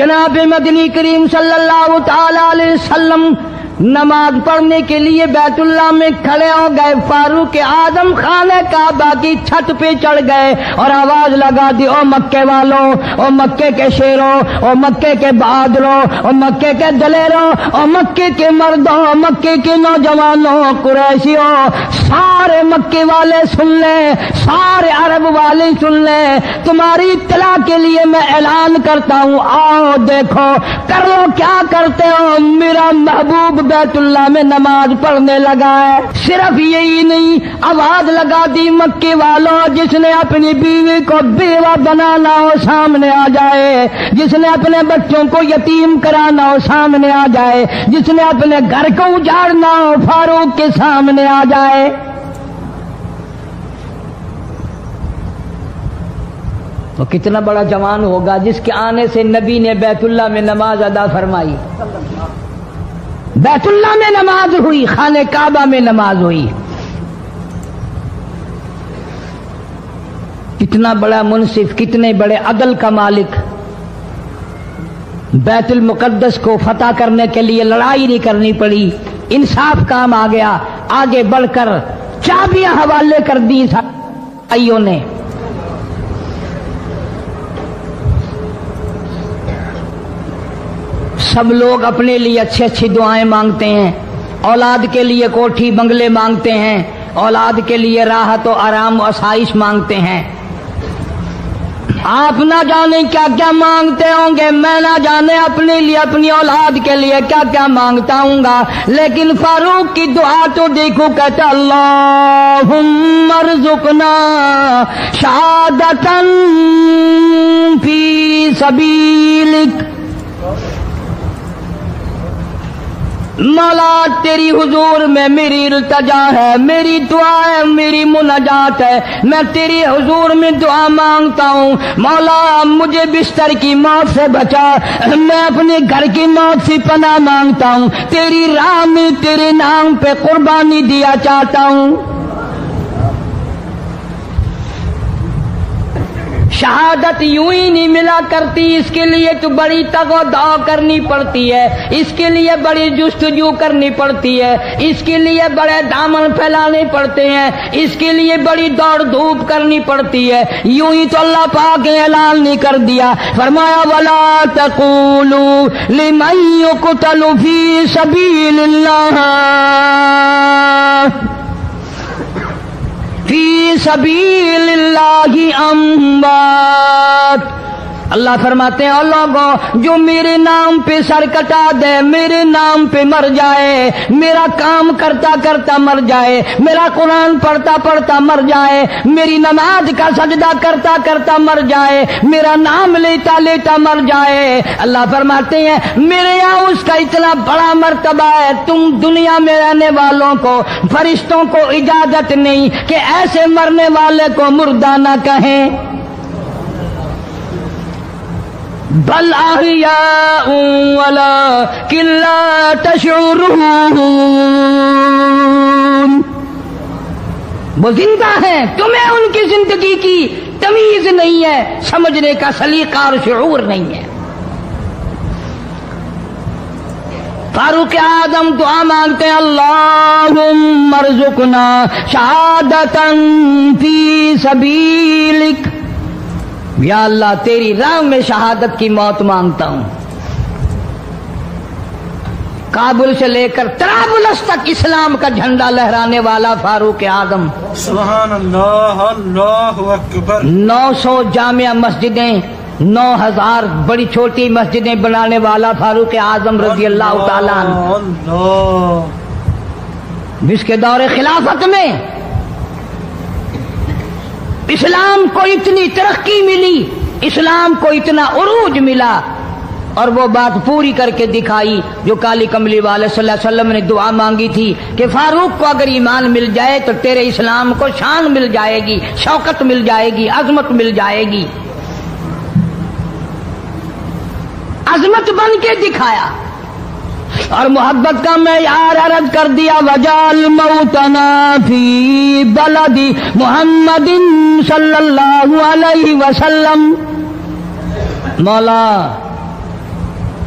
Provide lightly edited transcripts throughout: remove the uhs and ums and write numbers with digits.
جناب مدنی کریم صلی اللہ تعالی علیہ وسلم نماز پڑھنے کے لیے بیت اللہ میں کھڑے ہو گئے. فاروق اعظم خانہ کعبہ کی چھت پہ چڑھ گئے اور آواز لگا دی، او مکے والوں، او مکے کے شیروں، او مکے کے بہادروں، او مکے کے دلیروں، او مکے کے مردوں، او مکے کے نوجوانوں، قریشیوں، سارے مکے والے سن لیں، سارے عرب والے سن لیں. تمہاری اطلاع کے لیے میں اعلان کرتا ہوں، آؤ دیکھو، کر لو کیا کرتے ہو، میرا محبوب بیت اللہ میں نماز پڑھنے لگا ہے. صرف یہی نہیں، آواز لگا دی، مکے والوں، جس نے اپنی بیوی کو بیوہ بنانا ہو سامنے آ جائے، جس نے اپنے بچوں کو یتیم کرانا ہو سامنے آ جائے، جس نے اپنے گھر کو اجاڑنا ہو فاروق کے سامنے آ جائے. تو کتنا بڑا جوان ہوگا جس کے آنے سے نبی نے بیت اللہ میں نماز ادا فرمائی. بیت اللہ میں نماز ہوئی، خانہ کعبہ میں نماز ہوئی. کتنا بڑا منصف، کتنے بڑے عدل کا مالک. بیت المقدس کو فتح کرنے کے لیے لڑائی نہیں کرنی پڑی، انصاف کام آ گیا. آگے بڑھ کر چابیاں حوالے کر دی بھائیوں نے. سب لوگ اپنے لیے اچھی اچھی دعائیں مانگتے ہیں، اولاد کے لیے کوٹھی بنگلے مانگتے ہیں، اولاد کے لیے راحت و آرام و آسائش مانگتے ہیں. آپ نہ جانے کیا کیا مانگتے ہوں گے، میں نہ جانے اپنے لیے، اپنی اولاد کے لیے کیا کیا مانگتا ہوں گا. لیکن فاروق کی دعا تو دیکھو، کہتا اللہم ارزقنا شہادتاً فی سبیلک. مولا تیری حضور میں میری التجا ہے، میری دعا ہے، میری مناجات ہے، میں تیری حضور میں دعا مانگتا ہوں. مولا مجھے بستر کی موت سے بچا، میں اپنے گھر کی موت سے پناہ مانگتا ہوں، تیری راہ میں تیرے نام پہ قربانی دیا چاہتا ہوں. شہادت یوں ہی نہیں ملا کرتی، اس کے لیے تو بڑی تگ و دو کرنی پڑتی ہے، اس کے لیے بڑی جستجو کرنی پڑتی ہے، اس کے لیے بڑے دامن پھیلانے پڑتے ہیں، اس کے لیے بڑی دوڑ دھوپ کرنی پڑتی ہے. یوں ہی تو اللہ پاک نے اعلان نہیں کر دیا، فرمایا وَلَا تَقُولُوا لِمَن يُقْتَلُ فِي سَبِيلِ اللَّهِ فی سبیل اللہ اموات. اللہ فرماتے ہیں، اور لوگوں جو میرے نام پہ سر کٹا دے، میرے نام پہ مر جائے، میرا کام کرتا کرتا مر جائے، میرا قرآن پڑھتا پڑھتا مر جائے، میری نماز کا سجدہ کرتا کرتا مر جائے، میرا نام لیتا لیتا مر جائے. اللہ فرماتے ہیں میرے یہاں اس کا اتنا بڑا مرتبہ ہے، تم دنیا میں رہنے والوں کو، فرشتوں کو اجازت نہیں کہ ایسے مرنے والے کو مردہ نہ کہیں. بل احیاء ولکن لا تشعرون. وہ زندہ ہیں، تمہیں ان کی زندگی کی تمیز نہیں ہے، سمجھنے کا سلیقہ اور شعور نہیں ہے. فاروق اعظم دعا مانگتے ہیں، اللہم ارزقنا شہادتاً فی سبیلک. یا اللہ تیری راہ میں شہادت کی موت مانگتا ہوں. کابل سے لے کر طرابلس تک اسلام کا جھنڈا لہرانے والا فاروق اعظم. سبحان اللہ، اللہ اکبر. 900 جامع مسجدیں، 9000 بڑی چھوٹی مسجدیں بنانے والا فاروق اعظم رضی اللہ تعالیٰ عنہ. جس کے دور خلافت میں اسلام کو اتنی ترقی ملی، اسلام کو اتنا عروج ملا، اور وہ بات پوری کر کے دکھائی جو کالی کملی والے صلی اللہ علیہ وسلم نے دعا مانگی تھی کہ فاروق کو اگر ایمان مل جائے تو تیرے اسلام کو شان مل جائے گی، شوکت مل جائے گی، عظمت مل جائے گی. عظمت بن کے دکھایا اور محبت کا معیار عرض کر دیا. وجعل موتنا فی بلد محمد صلی اللہ علیہ وسلم. مولا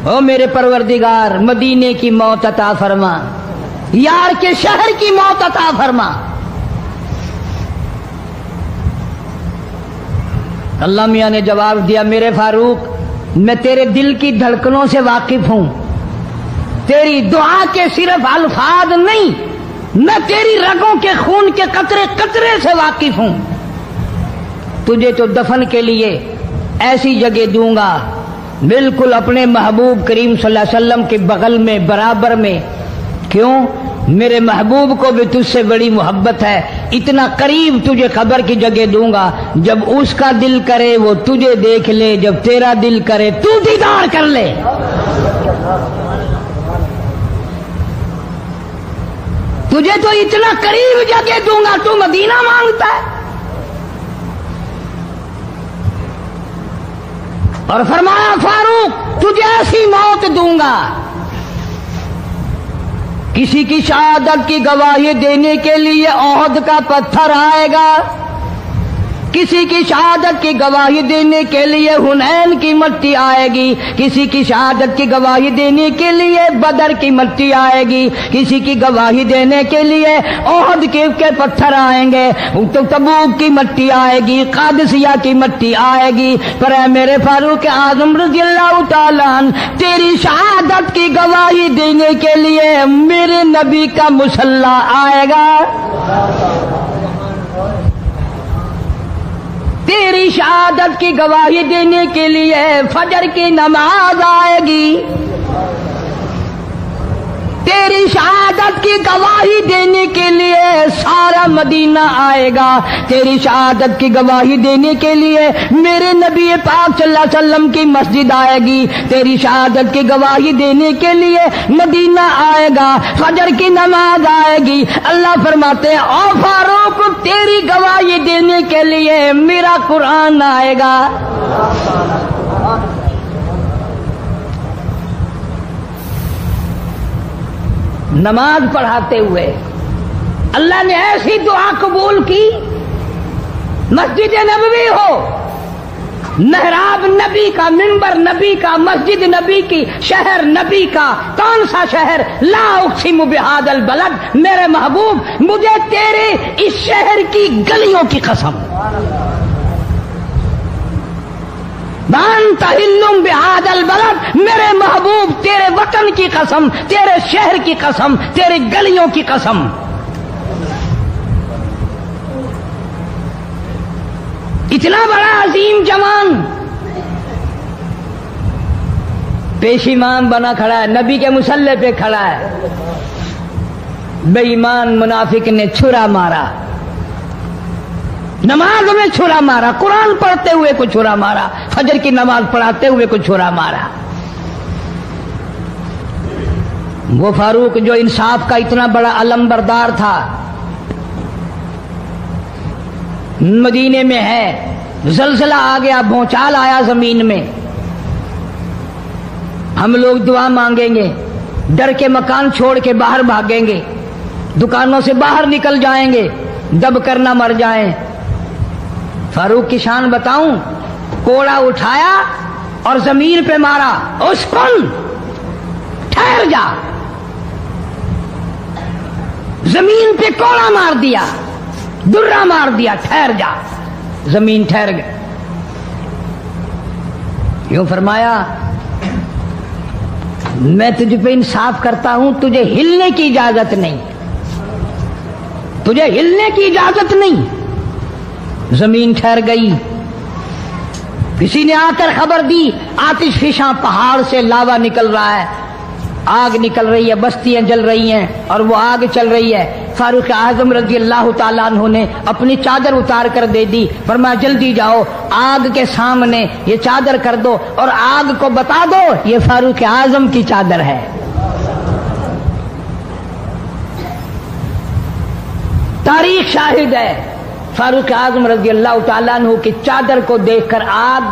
او میرے پروردگار مدینے کی موت عطا فرما، یار کے شہر کی موت عطا فرما۔ اللہ میاں نے جواب دیا، میرے فاروق میں تیرے دل کی دھڑکنوں سے واقف ہوں، تیری دعا کے صرف الفاظ نہیں، میں تیری رگوں کے خون کے قطرے قطرے سے واقف ہوں۔ تجھے تو دفن کے لیے ایسی جگہ دوں گا بالکل اپنے محبوب کریم صلی اللہ علیہ وسلم کے بغل میں برابر میں۔ کیوں؟ میرے محبوب کو بھی تجھ سے بڑی محبت ہے، اتنا قریب تجھے قبر کی جگہ دوں گا، جب اس کا دل کرے وہ تجھے دیکھ لے، جب تیرا دل کرے تو دیدار کر لے۔ تجھے تو اتنا قریب جگہ دوں گا، تو مدینہ مانگتا ہے۔ اور فرمایا فاروق تجھے ایسی موت دوں گا، کسی کی شہادت کی گواہی دینے کے لیے احد کا پتھر آئے گا، کسی کی شہادت کی گواہی دینے کے لیے حنین کی مٹی آئے گی، کسی کی شہادت کی گواہی دینے کے لیے بدر کی مٹی آئے گی، کسی کی گواہی دینے کے لیے احد کے پتھر آئیں گے، تو تبوک کی مٹی آئے گی، قادسیہ کی مٹی آئے گی۔ پر اے میرے فاروق اعظم رضی اللہ تعالیٰ عنہ، تیری شہادت کی گواہی دینے کے لیے میرے نبی کا مصلی آئے گا، تیری شہادت کی گواہی دینے کے لیے فجر کی نماز آئے گی، تیری شہادت کی گواہی دینے کے لیے سارا مدینہ آئے گا، تیری شہادت کی گواہی دینے کے لیے میرے نبی پاک صلی اللہ علیہ وسلم کی مسجد آئے گی، تیری شہادت کی گواہی دینے کے لیے مدینہ آئے گا، فجر کی نماز آئے گی۔ اللہ فرماتے ہیں او فاروق تیری گواہی دینے کے لیے میرا قرآن آئے گا۔ نماز پڑھاتے ہوئے اللہ نے ایسی دعا قبول کی، مسجد نبوی ہو، محراب نبی کا، منبر نبی کا، مسجد نبی کی، شہر نبی کا، کون سا شہر؟ لا اقسم بہذا البلد، میرے محبوب مجھے تیرے اس شہر کی گلیوں کی قسم، وانت حل بہذا البلد، میرے محبوب تیرے وطن کی قسم، تیرے شہر کی قسم، تیرے گلیوں کی قسم۔ اتنا بڑا عظیم جوان پیش امام بنا کھڑا ہے، نبی کے مصلی پہ کھڑا ہے، بے ایمان منافق نے چھرا مارا، نماز میں چھرا مارا، قرآن پڑھتے ہوئے کو چھرا مارا، فجر کی نماز پڑھاتے ہوئے کو چھرا مارا۔ وہ فاروق جو انصاف کا اتنا بڑا علم بردار تھا، مدینے میں ہے، زلزلہ آ گیا، بھونچال آیا زمین میں، ہم لوگ دعا مانگیں گے، ڈر کے مکان چھوڑ کے باہر بھاگیں گے، دکانوں سے باہر نکل جائیں گے، دب کر نہ مر جائیں۔ فاروق کی شان بتاؤں، کوڑا اٹھایا اور زمین پہ مارا، اسکن ٹھہر جا، زمین پہ کوڑا مار دیا، درہ مار دیا، ٹھہر جا، زمین ٹھہر گئی۔ یوں فرمایا میں تجھ پہ انصاف کرتا ہوں، تجھے ہلنے کی اجازت نہیں، تجھے ہلنے کی اجازت نہیں۔ زمین ٹھہر گئی۔ کسی نے آ کر خبر دی آتش فشاں پہاڑ سے لاوا نکل رہا ہے، آگ نکل رہی ہے، بستیاں جل رہی ہیں اور وہ آگ چل رہی ہے۔ فاروق اعظم رضی اللہ تعالیٰ عنہ نے اپنی چادر اتار کر دے دی، فرمایا جلدی جاؤ آگ کے سامنے یہ چادر کر دو اور آگ کو بتا دو یہ فاروق اعظم کی چادر ہے۔ تاریخ شاہد ہے، فاروق اعظم رضی اللہ تعالیٰ عنہ کی چادر کو دیکھ کر آگ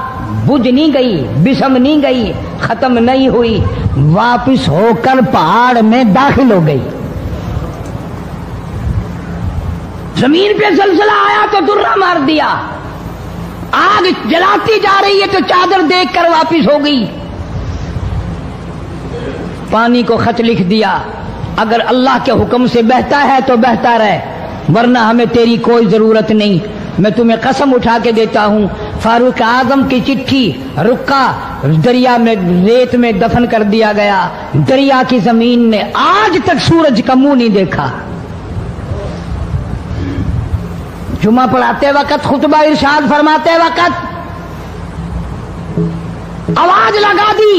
بجھ نہیں گئی، بسم نہیں گئی، ختم نہیں ہوئی، واپس ہو کر پہاڑ میں داخل ہو گئی۔ زمین پہ زلزلہ آیا تو درہ مار دیا، آگ جلاتی جا رہی ہے تو چادر دیکھ کر واپس ہو گئی۔ پانی کو خط لکھ دیا، اگر اللہ کے حکم سے بہتا ہے تو بہتا رہے، ورنہ ہمیں تیری کوئی ضرورت نہیں۔ میں تمہیں قسم اٹھا کے دیتا ہوں، فاروق اعظم کی چٹھی رکا دریا میں ریت میں دفن کر دیا گیا، دریا کی زمین نے آج تک سورج کا منہ نہیں دیکھا۔ جمعہ پڑھاتے وقت، خطبہ ارشاد فرماتے وقت آواز لگا دی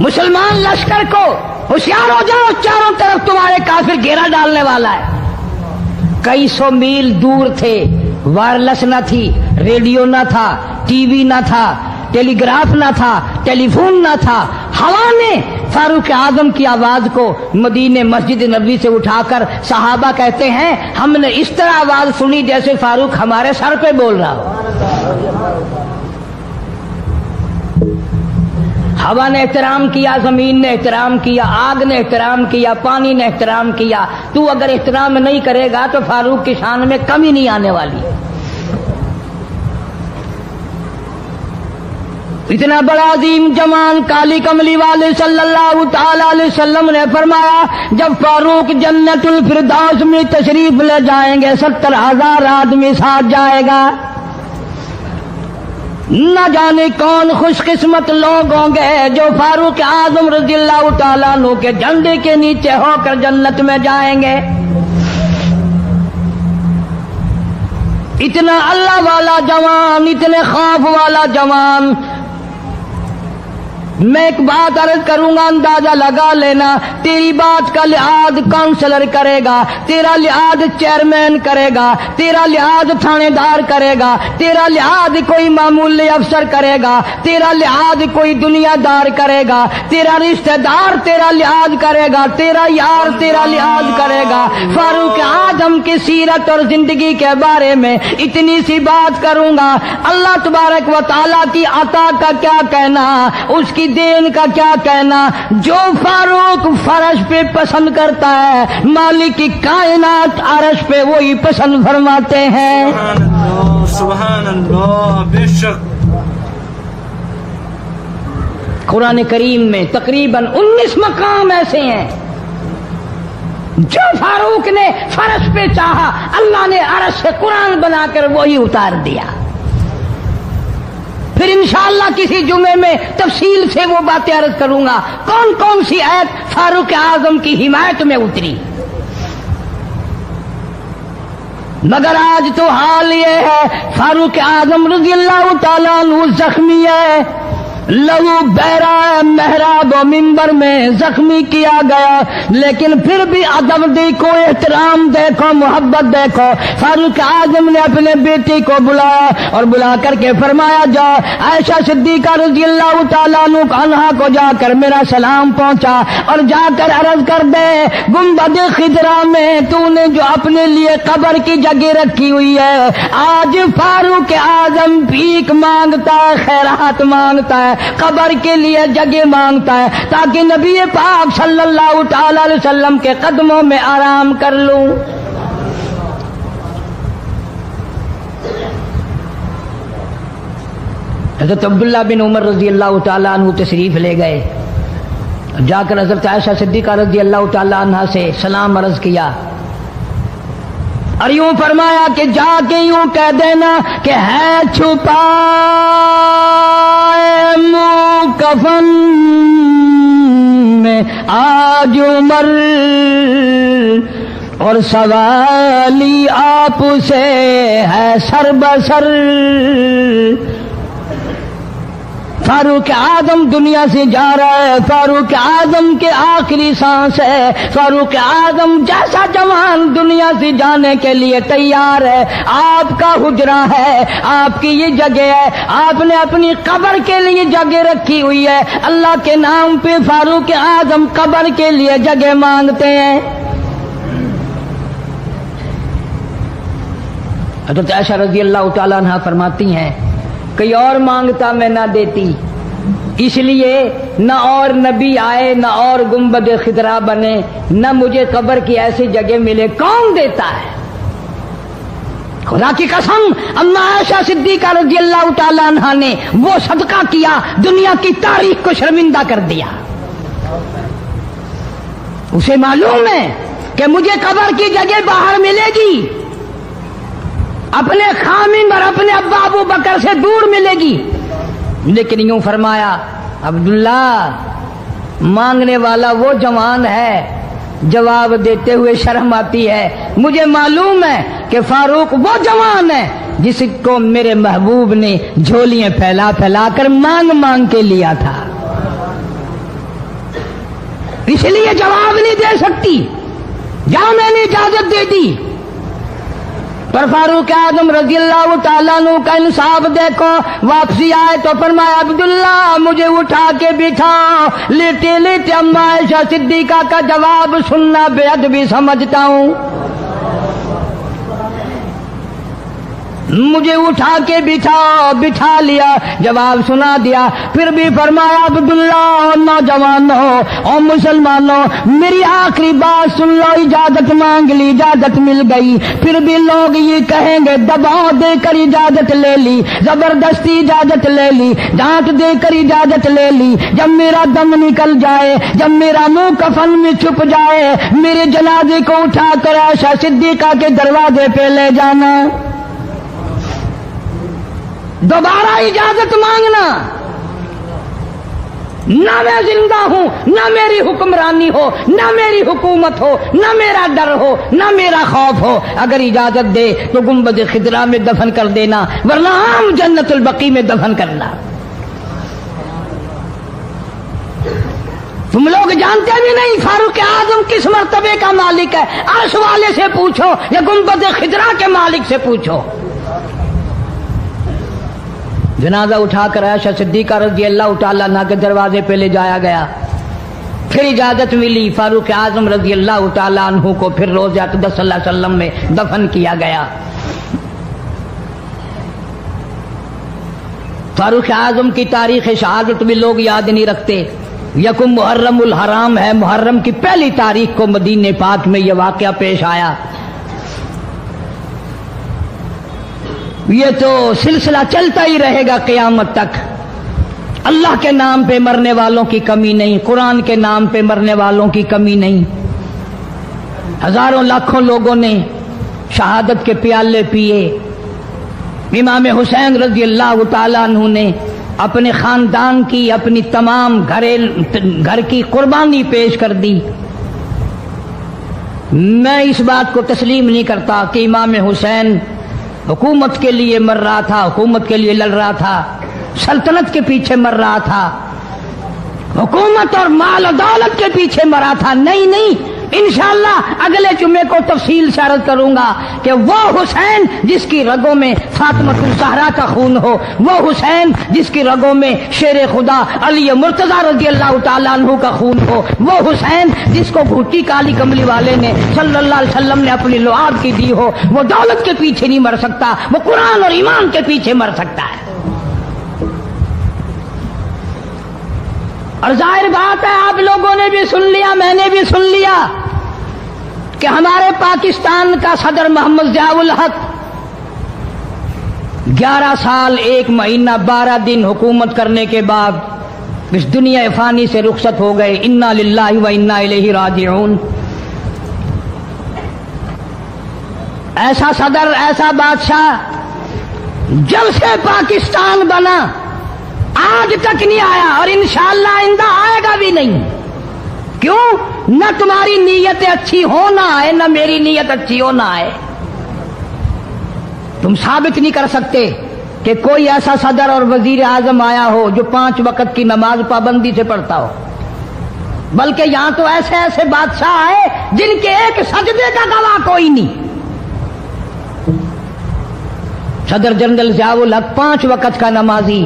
مسلمان لشکر کو، ہوشیار ہو جاؤ، چاروں طرف تمہارے کافر گھیرا ڈالنے والا ہے۔ کئی سو میل دور تھے، وائرلیس نہ تھی، ریڈیو نہ تھا، ٹی وی نہ تھا، ٹیلی گراف نہ تھا، ٹیلی فون نہ تھا۔ ہوا نے فاروق اعظم کی آواز کو مدینے مسجد نبوی سے اٹھا کر، صحابہ کہتے ہیں ہم نے اس طرح آواز سنی جیسے فاروق ہمارے سر پہ بول رہا ہو۔ ہوا نے احترام کیا، زمین نے احترام کیا، آگ نے احترام کیا، پانی نے احترام کیا۔ تو اگر احترام نہیں کرے گا تو فاروق کی شان میں کمی نہیں آنے والی۔ اتنا بڑا عظیم جوان کالی کملی والے صلی اللہ تعالی علیہ وسلم نے فرمایا، جب فاروق جنت الفردوس میں تشریف لے جائیں گے 70,000 آدمی ساتھ جائے گا۔ نہ جانے کون خوش قسمت لوگ ہوں گے جو فاروق اعظم رضی اللہ تعالیٰ عنہ کے جھنڈے کے نیچے ہو کر جنت میں جائیں گے۔ اتنا اللہ والا جوان، اتنے خوف والا جوان۔ میں ایک بات عرض کروں گا، اندازہ لگا لینا، تیری بات کا لحاظ کونسلر کرے گا، تیرا لحاظ چیئرمین کرے گا، تیرا لحاظ تھانے دار کرے گا، تیرا لحاظ کوئی معمولی افسر کرے گا، تیرا لحاظ کوئی دنیا دار کرے گا، تیرا رشتہ دار تیرا لحاظ کرے گا، تیرا یار تیرا لحاظ کرے گا۔ فاروق اعظم کی سیرت اور زندگی کے بارے میں اتنی سی بات کروں گا، اللہ تبارک و تعالیٰ کی عطا کا کیا کہنا، اس کی دین کا کیا کہنا۔ جو فاروق فرش پہ پسند کرتا ہے، مالک کی کائنات عرش پہ وہی پسند فرماتے ہیں۔ سبحان اللہ، سبحان اللہ، بے شک۔ قرآن کریم میں تقریباً 19 مقام ایسے ہیں جو فاروق نے فرش پہ چاہا، اللہ نے عرش سے قرآن بنا کر وہی اتار دیا۔ پھر انشاءاللہ کسی جمعے میں تفصیل سے وہ باتیں عرض کروں گا، کون کون سی آیت فاروق اعظم کی حمایت میں اتری۔ مگر آج تو حال یہ ہے، فاروق اعظم رضی اللہ تعالیٰ عنہ زخمی ہے، لہو بہرا ہے، محراب و منبر میں زخمی کیا گیا، لیکن پھر بھی ادب دیکھو، احترام دیکھو، محبت دیکھو۔ فاروق اعظم نے اپنے بیٹی کو بلایا اور بلا کر کے فرمایا، جا عائشہ صدیقہ رضی اللہ تعالیٰ عنہا کو جا کر میرا سلام پہنچا اور جا کر عرض کر دے، گنبد خضرا میں تو نے جو اپنے لیے قبر کی جگہ رکھی ہوئی ہے، آج فاروق اعظم بھیک مانگتا ہے، خیرات مانگتا ہے، قبر کے لیے جگہ مانگتا ہے تاکہ نبی پاک صلی اللہ تعالی علیہ وسلم کے قدموں میں آرام کر لوں۔ حضرت عبداللہ بن عمر رضی اللہ تعالیٰ عنہ تشریف لے گئے، جا کر حضرت عائشہ صدیقہ رضی اللہ تعالیٰ عنہ سے سلام عرض کیا اور یوں فرمایا کہ جا کے یوں کہہ دینا کہ ہے چھپا منہ کفن میں آج عمر، اور سوالی آپ سے ہے سر بسر۔ فاروق اعظم دنیا سے جا رہا ہے، فاروق اعظم کے آخری سانس ہے، فاروق اعظم جیسا جوان دنیا سے جانے کے لیے تیار ہے۔ آپ کا حجرہ ہے، آپ کی یہ جگہ ہے، آپ نے اپنی قبر کے لیے جگہ رکھی ہوئی ہے، اللہ کے نام پہ فاروق اعظم قبر کے لیے جگہ مانگتے ہیں۔ حضرت عائشہ رضی اللہ تعالیٰ عنہ فرماتی ہیں، کوئی اور مانگتا میں نہ دیتی، اس لیے نہ اور نبی آئے، نہ اور گنبد خضرا بنے، نہ مجھے قبر کی ایسی جگہ ملے، کون دیتا ہے؟ خدا کی قسم، اما عائشہ صدیقہ رضی اللہ تعالیٰ عنہ نے وہ صدقہ کیا، دنیا کی تاریخ کو شرمندہ کر دیا۔ اسے معلوم ہے کہ مجھے قبر کی جگہ باہر ملے گی، اپنے خامن اور اپنے ابا ابو بکر سے دور ملے گی، لیکن یوں فرمایا عبداللہ مانگنے والا وہ جوان ہے، جواب دیتے ہوئے شرم آتی ہے، مجھے معلوم ہے کہ فاروق وہ جوان ہے جس کو میرے محبوب نے جھولیاں پھیلا پھیلا کر مانگ مانگ کے لیا تھا، اس لیے جواب نہیں دے سکتی، جہاں میں نے اجازت دے دی۔ پر فاروق اعظم رضی اللہ تعالیٰ عنہ کا انصاف دیکھو، واپسی آئے تو فرمایا عبداللہ مجھے اٹھا کے بٹھاؤ، لیٹے لیٹے اما عائشہ صدیقہ کا جواب سننا بے ادبی سمجھتا ہوں، مجھے اٹھا کے بٹھا لیا، جواب سنا دیا، پھر بھی فرمایا عبداللہ نوجوانوں اور مسلمانوں میری آخری بات سن لو، اجازت مانگ لی، اجازت مل گئی، پھر بھی لوگ یہ کہیں گے دباؤ دے کر اجازت لے لی، زبردستی اجازت لے لی، ڈانٹ دے کر اجازت لے لی، جب میرا دم نکل جائے، جب میرا منہ کفن میں چھپ جائے، میرے جنازے کو اٹھا کر عائشہ صدیقہ کے دروازے پہ لے جانا، دوبارہ اجازت مانگنا، نہ میں زندہ ہوں، نہ میری حکمرانی ہو، نہ میری حکومت ہو، نہ میرا ڈر ہو، نہ میرا خوف ہو، اگر اجازت دے تو گنبد خضرا میں دفن کر دینا، ورنہ عام جنت البقیع میں دفن کرنا۔ تم لوگ جانتے بھی نہیں فاروق اعظم کس مرتبے کا مالک ہے، عرش والے سے پوچھو یا گنبد خضرا کے مالک سے پوچھو۔ جنازہ اٹھا کر عائشہ صدیقہ رضی اللہ تعالیٰ عنہ کے دروازے پہ لے جایا گیا، پھر اجازت ملی، فاروق اعظم رضی اللہ تعالیٰ عنہ کو پھر روضہ اقدس صلی اللہ علیہ وسلم میں دفن کیا گیا۔ فاروق اعظم کی تاریخ شہادت بھی لوگ یاد نہیں رکھتے، یکم محرم الحرام ہے، محرم کی پہلی تاریخ کو مدینہ پاک میں یہ واقعہ پیش آیا۔ یہ تو سلسلہ چلتا ہی رہے گا قیامت تک، اللہ کے نام پہ مرنے والوں کی کمی نہیں، قرآن کے نام پہ مرنے والوں کی کمی نہیں، ہزاروں لاکھوں لوگوں نے شہادت کے پیالے پیے، امام حسین رضی اللہ تعالیٰ عنہ نے اپنے خاندان کی، اپنی تمام گھر کی قربانی پیش کر دی۔ میں اس بات کو تسلیم نہیں کرتا کہ امام حسین حکومت کے لیے مر رہا تھا، حکومت کے لیے لڑ رہا تھا، سلطنت کے پیچھے مر رہا تھا، حکومت اور مال و دولت کے پیچھے مرا تھا، نہیں، انشاءاللہ اگلے جمعے کو تفصیل سے عرض کروں گا کہ وہ حسین جس کی رگوں میں فاطمۃ الزہرا کا خون ہو، وہ حسین جس کی رگوں میں شیر خدا علی مرتضیٰ رضی اللہ تعالیٰ عنہ کا خون ہو، وہ حسین جس کو بھوٹی کالی کملی والے نے صلی اللہ علیہ وسلم نے اپنی لعاب کی دی ہو، وہ دولت کے پیچھے نہیں مر سکتا، وہ قرآن اور ایمان کے پیچھے مر سکتا ہے۔ اور ظاہر بات ہے آپ لوگوں نے بھی سن لیا، میں نے بھی سن لیا کہ ہمارے پاکستان کا صدر محمد ضیاء الحق 11 سال 1 مہینہ 12 دن حکومت کرنے کے بعد اس دنیا فانی سے رخصت ہو گئے، انا للہ و انا الیہ راجعون۔ ایسا صدر، ایسا بادشاہ جب سے پاکستان بنا آج تک نہیں آیا، اور انشاءاللہ آئندہ آئے گا بھی نہیں۔ کیوں؟ نہ تمہاری نیت اچھی ہو نہ آئے، نہ میری نیت اچھی ہو نہ آئے۔ تم ثابت نہیں کر سکتے کہ کوئی ایسا صدر اور وزیر اعظم آیا ہو جو 5 وقت کی نماز پابندی سے پڑھتا ہو، بلکہ یہاں تو ایسے ایسے بادشاہ آئے جن کے ایک سجدے کا گواہ کوئی نہیں۔ صدر جنرل ضیاء الحق 5 وقت کا نمازی،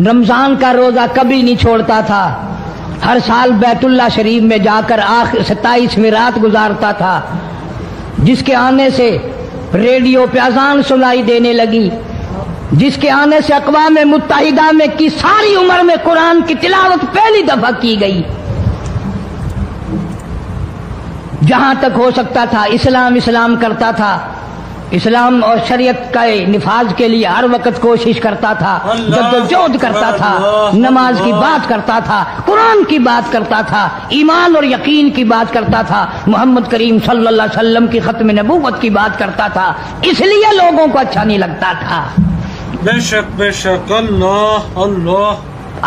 رمضان کا روزہ کبھی نہیں چھوڑتا تھا، ہر سال بیت اللہ شریف میں جا کر 27ویں رات گزارتا تھا، جس کے آنے سے ریڈیو پہ اذان سنائی دینے لگی، جس کے آنے سے اقوام متحدہ میں کی ساری عمر میں قرآن کی تلاوت پہلی دفعہ کی گئی۔ جہاں تک ہو سکتا تھا اسلام کرتا تھا، اسلام اور شریعت کا نفاذ کے لیے ہر وقت کوشش کرتا تھا، جدوجہد کرتا تھا، نماز کی بات کرتا تھا، قرآن کی بات کرتا تھا، ایمان اور یقین کی بات کرتا تھا، محمد کریم صلی اللہ علیہ وسلم کی ختم نبوت کی بات کرتا تھا، اس لیے لوگوں کو اچھا نہیں لگتا تھا۔ بے شک اللہ اللہ۔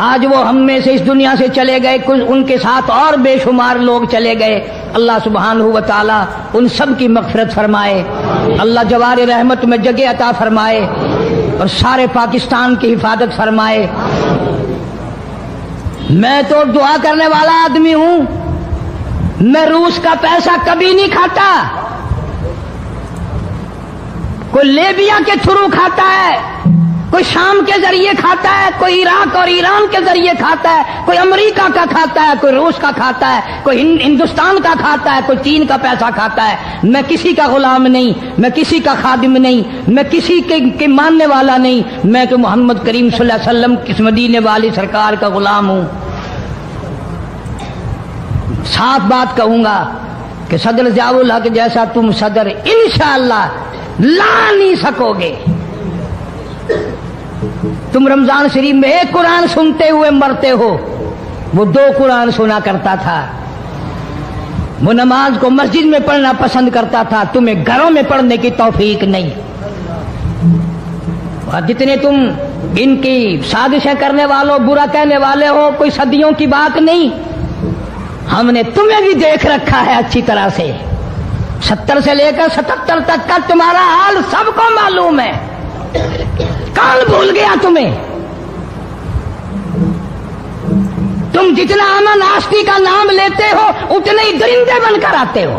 آج وہ ہم میں سے اس دنیا سے چلے گئے، کچھ ان کے ساتھ اور بے شمار لوگ چلے گئے، اللہ سبحانہ و تعالی ان سب کی مغفرت فرمائے، اللہ جوار رحمت میں جگہ عطا فرمائے اور سارے پاکستان کی حفاظت فرمائے۔ میں تو دعا کرنے والا آدمی ہوں، میں روس کا پیسہ کبھی نہیں کھاتا، کوئی لیبیا کے تھرو کھاتا ہے، کوئی شام کے ذریعے کھاتا ہے، کوئی عراق اور ایران کے ذریعے کھاتا ہے، کوئی امریکہ کا کھاتا ہے، کوئی روس کا کھاتا ہے، کوئی ہندوستان کا کھاتا ہے، کوئی چین کا پیسہ کھاتا ہے۔ میں کسی کا غلام نہیں، میں کسی کا خادم نہیں، میں کسی کے ماننے والا نہیں، میں تو محمد کریم صلی اللہ علیہ وسلم کس مدینے والی سرکار کا غلام ہوں۔ صاف بات کہوں گا کہ صدر ضیاء الحق جیسا تم صدر انشاءاللہ لا نہیں سکو گے۔ تم رمضان شریف میں ایک قرآن سنتے ہوئے مرتے ہو، وہ 2 قرآن سنا کرتا تھا، وہ نماز کو مسجد میں پڑھنا پسند کرتا تھا، تمہیں گھروں میں پڑھنے کی توفیق نہیں۔ اور جتنے تم ان کی سازشیں کرنے والوں، برا کہنے والے ہو، کوئی صدیوں کی بات نہیں، ہم نے تمہیں بھی دیکھ رکھا ہے اچھی طرح سے، 70 سے لے کر 77 تک کا تمہارا حال سب کو معلوم ہے۔ کون بھول گیا تمہیں؟ تم جتنا امن آشتی کا نام لیتے ہو اتنے ہی درندے بن کر آتے ہو،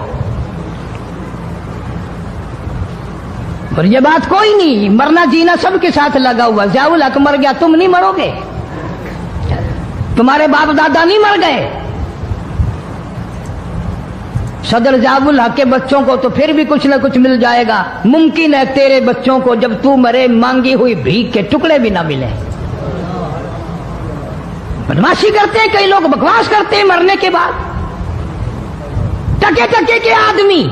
اور یہ بات کوئی نہیں، مرنا جینا سب کے ساتھ لگا ہوا۔ ضیاء الحق مر گیا، تم نہیں مرو گے، تمہارے باپ دادا نہیں مر گئے۔ صدر ضیاء الحق کے بچوں کو تو پھر بھی کچھ نہ کچھ مل جائے گا، ممکن ہے تیرے بچوں کو جب تو مرے مانگی ہوئی بھیک کے ٹکڑے بھی نہ ملے۔ بدماشی کرتے ہیں کئی لوگ، بکواس کرتے ہیں مرنے کے بعد، ٹکے ٹکے کے آدمی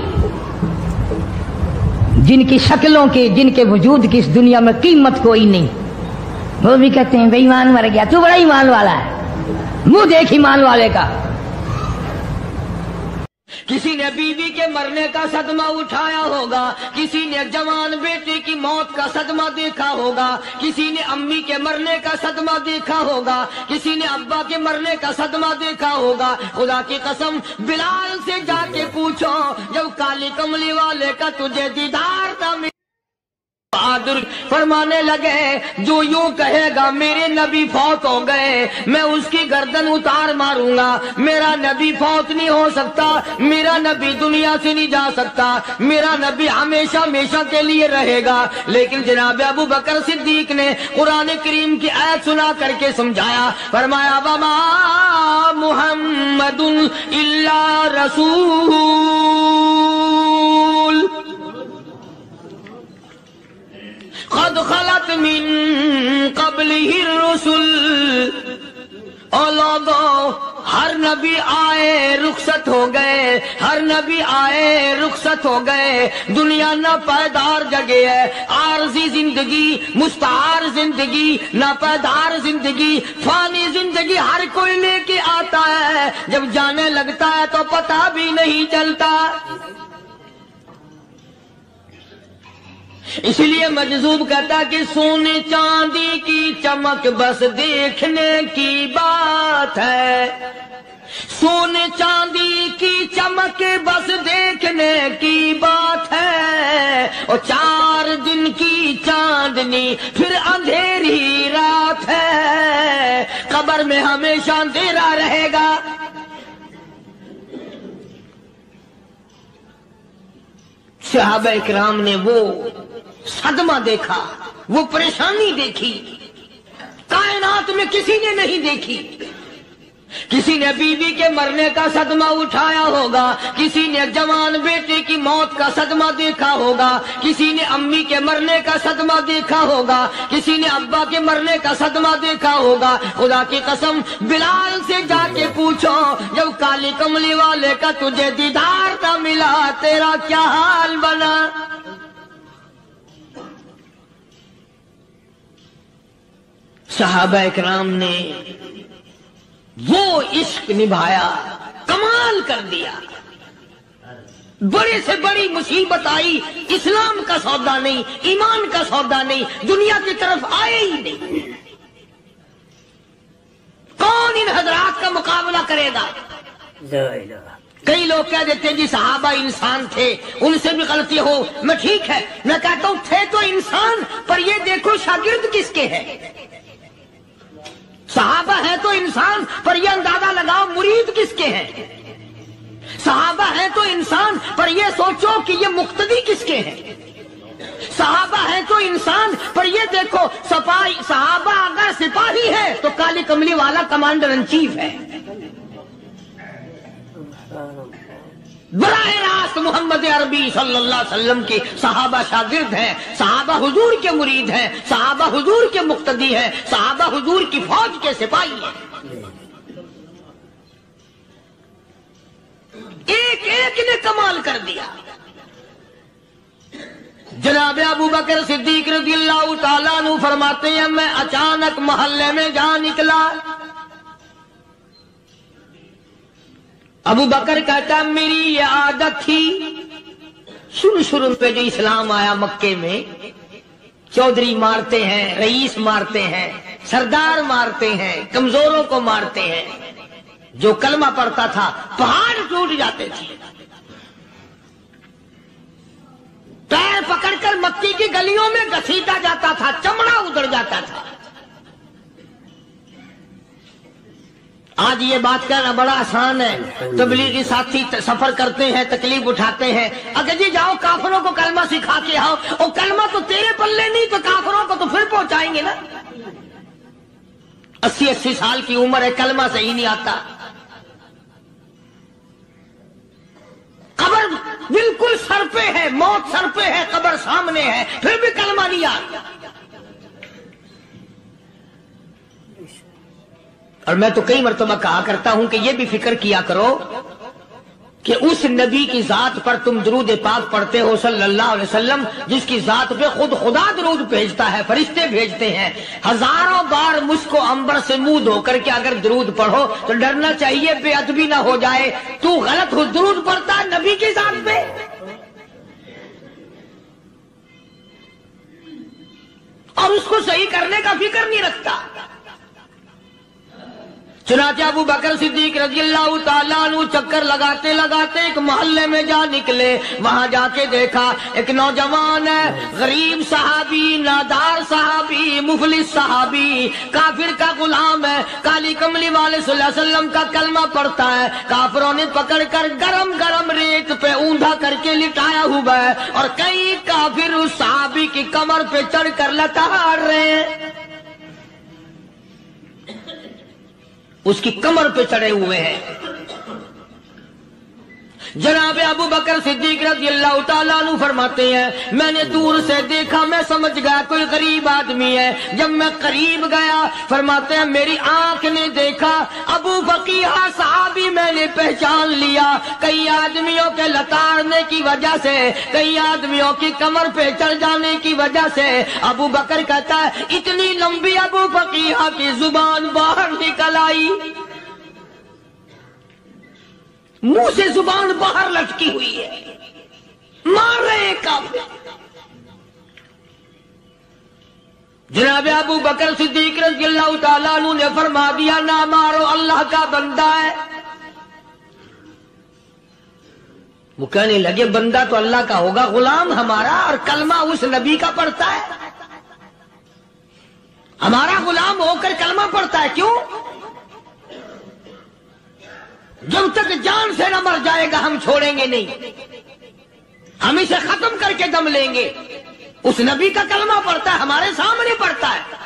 جن کی شکلوں کی، جن کے وجود کی اس دنیا میں قیمت کوئی نہیں، وہ بھی کہتے ہیں بے ایمان مر گیا، تو بڑا ایمان والا ہے، منہ دیکھ ایمان والے کا۔ کسی نے بیوی کے مرنے کا صدمہ اٹھایا ہوگا، کسی نے جوان بیٹے کی موت کا صدمہ دیکھا ہوگا، کسی نے امی کے مرنے کا صدمہ دیکھا ہوگا، کسی نے ابا کے مرنے کا صدمہ دیکھا ہوگا۔ خدا کی قسم بلال سے جا کے پوچھو، جب کالی کملی والے کا تجھے دیدار تھا، بہادر فرمانے لگے جو یوں کہے گا میرے نبی فوت ہو گئے میں اس کی گردن اتار ماروں گا، میرا نبی فوت نہیں ہو سکتا، میرا نبی دنیا سے نہیں جا سکتا، میرا نبی ہمیشہ ہمیشہ کے لیے رہے گا۔ لیکن جناب ابو بکر صدیق نے قرآن کریم کی آیت سنا کر کے سمجھایا، فرمایا وما محمد الا رسول قد خلت من قبلہ الرسل۔ او لوگو، ہر نبی آئے رخصت ہو گئے، ہر نبی آئے رخصت ہو گئے، دنیا نہ پائیدار جگہ ہے، عارضی زندگی، مستعار زندگی، نہ پائیدار زندگی، فانی زندگی ہر کوئی لے کے آتا ہے، جب جانے لگتا ہے تو پتہ بھی نہیں چلتا۔ اس لیے مجذوب کہتا کہ سونے چاندی کی چمک بس دیکھنے کی بات ہے، سونے چاندی کی چمک بس دیکھنے کی بات ہے، اور 4 دن کی چاندنی پھر اندھیری رات ہے، قبر میں ہمیشہ اندھیرا رہے گا۔ صحابہ اکرام نے وہ صدمہ دیکھا، وہ پریشانی دیکھی، کائنات میں کسی نے نہیں دیکھی۔ کسی نے بیوی کے مرنے کا صدمہ اٹھایا ہوگا، کسی نے جوان بیٹے کی موت کا صدمہ دیکھا ہوگا، کسی نے امی کے مرنے کا صدمہ دیکھا ہوگا، کسی نے ابا کے مرنے کا صدمہ دیکھا ہوگا۔ خدا کی قسم بلال سے جا کے پوچھو، جب کالی کملی والے کا تجھے دیدار نہ ملا، تیرا کیا حال بنا؟ صحابہ اکرام نے وہ عشق نبھایا، کمال کر دیا. بڑے سے بڑی مصیبت آئی، اسلام کا سودا نہیں، ایمان کا سودا نہیں، دنیا کی طرف آئے ہی نہیں. کون ان حضرات کا مقابلہ کرے گا؟ کئی لوگ کہہ دیتے ہیں جی صحابہ انسان تھے، ان سے بھی غلطی ہو. میں ٹھیک ہے، میں کہتا ہوں تھے تو انسان، پر یہ دیکھو شاگرد کس کے ہیں. صحابہ ہیں تو انسان، پر یہ اندازہ لگاؤ مرید کس کے ہیں. صحابہ ہیں تو انسان، پر یہ سوچو کہ یہ مقتدی کس کے ہیں. صحابہ ہیں تو انسان، پر یہ دیکھو صحابہ اگر سپاہی ہے تو کالی کملی والا کمانڈر ان چیف ہے. براہ راست محمد عربی صلی اللہ علیہ وسلم کی صحابہ شاگرد ہیں، صحابہ حضور کے مرید ہیں، صحابہ حضور کے مقتدی ہیں، صحابہ حضور کی فوج کے سپاہی ہیں. ایک ایک نے کمال کر دیا. جناب ابو بکر صدیق رضی اللہ تعالیٰ عنہ فرماتے ہیں میں اچانک محلے میں جا نکلا. ابو بکر کہتا ہے میری یہ عادت تھی، شروع پہ جو اسلام آیا مکے میں، چودھری مارتے ہیں، رئیس مارتے ہیں، سردار مارتے ہیں، کمزوروں کو مارتے ہیں. جو کلمہ پڑھتا تھا پہاڑ ٹوٹ جاتے تھے. پیر پکڑ کر مکی کی گلیوں میں گھسیٹا جاتا تھا، چمڑا ادھر جاتا تھا. آج یہ بات کہنا بڑا آسان ہے. تبلیغی ساتھی سفر کرتے ہیں، تکلیف اٹھاتے ہیں، اگر جی جاؤ کافروں کو کلمہ سکھا کے آؤ. اور کلمہ تو تیرے پلے نہیں تو کافروں کو تو پھر پہنچائیں گے نا. 80 سال کی عمر ہے، کلمہ صحیح نہیں آتا. قبر بالکل سر پہ ہے، موت سر پہ ہے، قبر سامنے ہے، پھر بھی کلمہ نہیں آتا. اور میں تو کئی مرتبہ کہا کرتا ہوں کہ یہ بھی فکر کیا کرو کہ اس نبی کی ذات پر تم درود پاک پڑھتے ہو صلی اللہ علیہ وسلم، جس کی ذات پہ خود خدا درود بھیجتا ہے، فرشتے بھیجتے ہیں. ہزاروں بار مجھ کو عنبر سے منہ دھو کر کے اگر درود پڑھو تو ڈرنا چاہیے بے ادبی نہ ہو جائے. تو غلط ہو درود پڑھتا ہے نبی کی ذات پہ. اور اس کو صحیح کرنے کا فکر نہیں رکھتا. چنانچہ ابو بکر صدیق رضی اللہ تعالیٰ عنہ چکر لگاتے لگاتے ایک محلے میں جا نکلے. وہاں جا کے دیکھا ایک نوجوان ہے، غریب صحابی، نادار صحابی، مفلس صحابی، کافر کا غلام ہے، کالی کملی والے صلی اللہ علیہ وسلم کا کلمہ پڑھتا ہے. کافروں نے پکڑ کر گرم گرم ریت پہ اونڈا کر کے لٹایا ہوا ہے، اور کئی کافر اس صحابی کی کمر پہ چڑھ کر لتاڑ رہے ہیں. اس کی کمر پہ چڑھے ہوئے ہیں. جناب ابو بکر صدیق رضی اللہ تعالیٰ عنہ فرماتے ہیں میں نے دور سے دیکھا، میں سمجھ گیا کوئی غریب آدمی ہے. جب میں قریب گیا فرماتے ہیں میری آنکھ نے دیکھا ابو فقیہ صحابی، میں نے پہچان لیا. کئی آدمیوں کے لتاڑنے کی وجہ سے، کئی آدمیوں کی کمر پہ چڑھ جانے کی وجہ سے ابو بکر کہتا ہے اتنی لمبی ابو فقیہ کی زبان باہر نکل آئی، منہ سے زبان باہر لٹکی ہوئی ہے، مار رہے ہیں کافر. جناب ابو بکر صدیق رضی اللہ تعالیٰ عنہ نے فرما دیا نہ مارو، اللہ کا بندہ ہے. وہ کہنے لگے بندہ تو اللہ کا ہوگا، غلام ہمارا، اور کلمہ اس نبی کا پڑھتا ہے. ہمارا غلام ہو کر کلمہ پڑھتا ہے، کیوں؟ جب تک جان سے نہ مر جائے گا ہم چھوڑیں گے نہیں، ہم اسے ختم کر کے دم لیں گے. اس نبی کا کلمہ پڑھتا ہے، ہمارے سامنے پڑھتا ہے.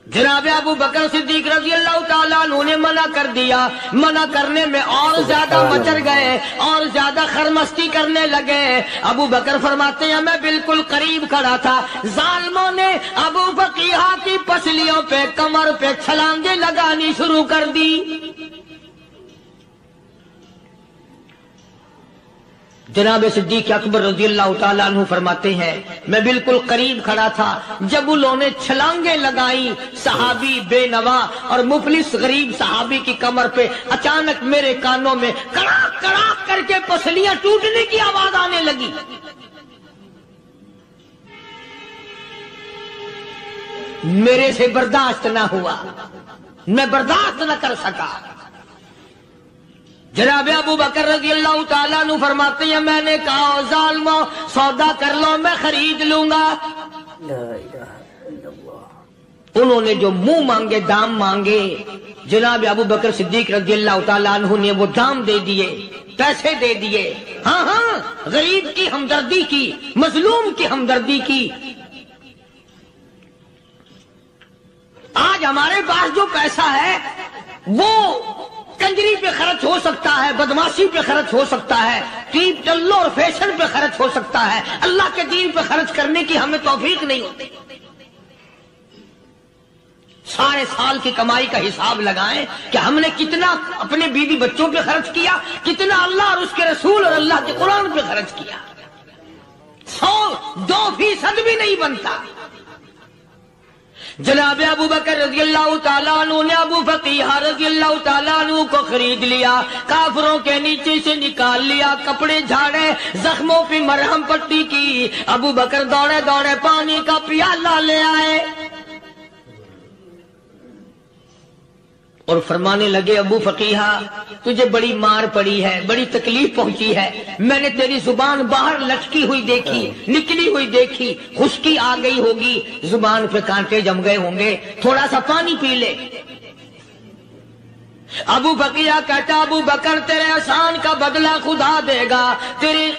جناب ابو بکر صدیق رضی اللہ تعالیٰ عنہ نے منع کر دیا. منع کرنے میں اور زیادہ مچر گئے، اور زیادہ خرمستی کرنے لگے. ابو بکر فرماتے ہیں میں بالکل قریب کھڑا تھا، ظالموں نے ابو فقیہ کی پسلیوں پہ، کمر پہ چھلانگیں لگانی شروع کر دی. جناب صدیق اکبر رضی اللہ تعالیٰ عنہ فرماتے ہیں میں بالکل قریب کھڑا تھا جب انہوں نے چھلانگیں لگائیں صحابی بے نوا اور مفلس غریب صحابی کی کمر پہ، اچانک میرے کانوں میں کڑاک کڑاک کر کے پسلیاں ٹوٹنے کی آواز آنے لگی۔ میرے سے برداشت نہ ہوا، میں برداشت نہ کر سکا۔ جناب ابو بکر رضی اللہ تعالیٰ عنہ فرماتے ہیں میں نے کہا ظالمو سودا کر لو میں خرید لوں گا۔ انہوں نے جو منہ مانگے دام مانگے، جناب ابو بکر صدیق رضی اللہ تعالیٰ عنہ نے وہ دام دے دیے، پیسے دے دیے۔ ہاں ہاں، غریب کی ہمدردی کی، مظلوم کی ہمدردی کی۔ آج ہمارے پاس جو پیسہ ہے وہ کنجری پہ خرچ ہو سکتا ہے، بدماشی پہ خرچ ہو سکتا ہے، ٹیپ ٹلو اور فیشن پہ خرچ ہو سکتا ہے، اللہ کے دین پہ خرچ کرنے کی ہمیں توفیق نہیں ہوتی۔ سارے سال کی کمائی کا حساب لگائیں کہ ہم نے کتنا اپنے بیوی بچوں پہ خرچ کیا، کتنا اللہ اور اس کے رسول اور اللہ کے قرآن پہ خرچ کیا۔ 100-2% بھی نہیں بنتا۔ جناب ابو بکر رضی اللہ تعالیٰ عنہ نے ابو فقیہ رضی اللہ تعالیٰ عنہ کو خرید لیا، کافروں کے نیچے سے نکال لیا، کپڑے جھاڑے، زخموں پہ مرہم پٹی کی۔ ابو بکر دوڑے دوڑے پانی کا پیالہ لے آئے اور فرمانے لگے ابو فقیہ تجھے بڑی مار پڑی ہے، بڑی تکلیف پہنچی ہے، میں نے تیری زبان باہر لٹکی ہوئی دیکھی، نکلی ہوئی دیکھی، خشکی آ گئی ہوگی، زبان پہ کانٹے جم گئے ہوں گے، تھوڑا سا پانی پی لے۔ ابو فقیہ کہتا ابو بکر تیرے احسان کا بدلہ خدا دے گا، تیری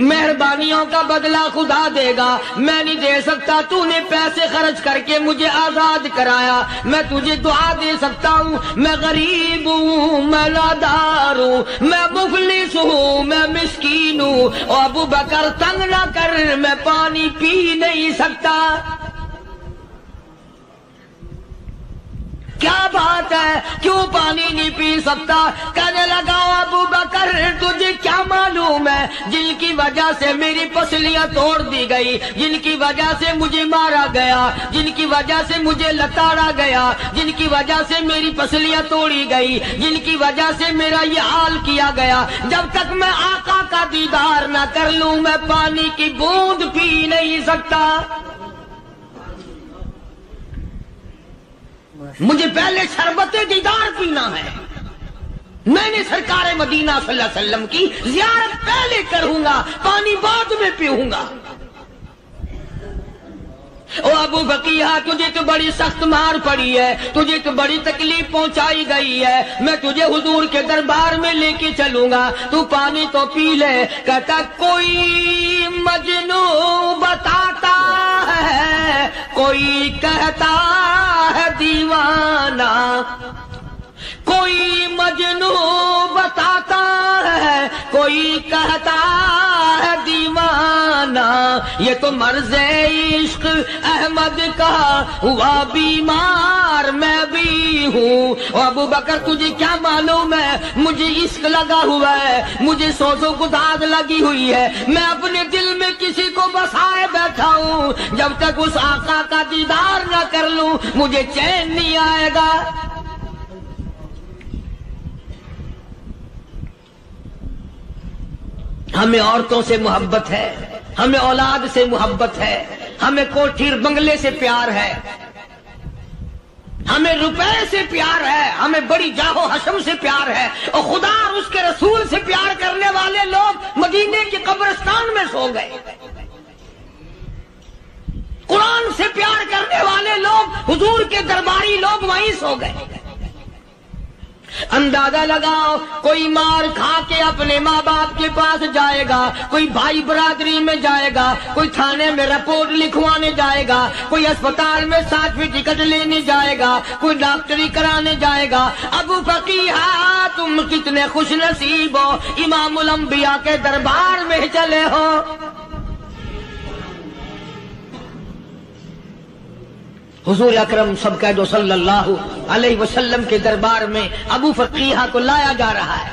مہربانیوں کا بدلہ خدا دے گا، میں نہیں دے سکتا، تو نے پیسے خرچ کر کے مجھے آزاد کرایا، میں تجھے دعا دے سکتا ہوں، میں غریب ہوں، میں نادار ہوں، میں مفلس ہوں، میں مسکین ہوں، اور ابو بکر تنگ نہ کر، میں پانی پی نہیں سکتا۔ کیا بات ہے، کیوں پانی نہیں پی سکتا؟ کہنے لگا ابو بکر تجھے کیا معلوم ہے جن کی وجہ سے میری پسلیاں توڑ دی گئی، جن کی وجہ سے مجھے مارا گیا، جن کی وجہ سے مجھے لتاڑا گیا، جن کی وجہ سے میری پسلیاں توڑی گئی، جن کی وجہ سے میرا یہ حال کیا گیا، جب تک میں آقا کا دیدار نہ کر لوں میں پانی کی بوند پی نہیں سکتا۔ مجھے پہلے شربت دیدار پینا ہے، میں نے سرکار مدینہ صلی اللہ علیہ وسلم کی زیارت پہلے کروں گا، پانی بعد میں پیوں گا۔ او ابو فقیہ تجھے تو بڑی سخت مار پڑی ہے، تجھے تو بڑی تکلیف پہنچائی گئی ہے، میں تجھے حضور کے دربار میں لے کے چلوں گا، تو پانی تو پی لے۔ کہتا کوئی مجنوں بتاتا ہے، کوئی کہتا ہے دیوانہ، کوئی مجنوں بتاتا ہے، کوئی کہتا ہے دیوانہ، یہ تو مرض عشق احمد کا ہوا بیمار میں بھی ہوں۔ اور ابو بکر تجھے کیا معلوم ہے مجھے عشق لگا ہوا ہے، مجھے سوز و گداز لگی ہوئی ہے، میں اپنے دل میں کسی کو بسائے بیٹھا ہوں، جب تک اس آقا کا دیدار نہ کر لوں مجھے چین نہیں آئے گا۔ ہمیں عورتوں سے محبت ہے، ہمیں اولاد سے محبت ہے، ہمیں کوٹھی بنگلے سے پیار ہے، ہمیں روپے سے پیار ہے، ہمیں بڑی جاہ و حشم سے پیار ہے، اور خدا اور اس کے رسول سے پیار کرنے والے لوگ مدینے کے قبرستان میں سو گئے، قرآن سے پیار کرنے والے لوگ حضور کے درباری لوگ وہیں سو گئے۔ اندازہ لگاؤ کوئی مار کھا کے اپنے ماں باپ کے پاس جائے گا، کوئی بھائی برادری میں جائے گا، کوئی تھانے میں رپورٹ لکھوانے جائے گا، کوئی اسپتال میں 7ویں ٹکٹ لینے جائے گا، کوئی ڈاکٹری کرانے جائے گا۔ ابو فقیہ تم کتنے خوش نصیب ہو، امام الانبیاء کے دربار میں چلے ہو۔ حضور اکرم سب کہہ دو صلی اللہ علیہ وسلم کے دربار میں ابو فقیہ کو لایا جا رہا ہے۔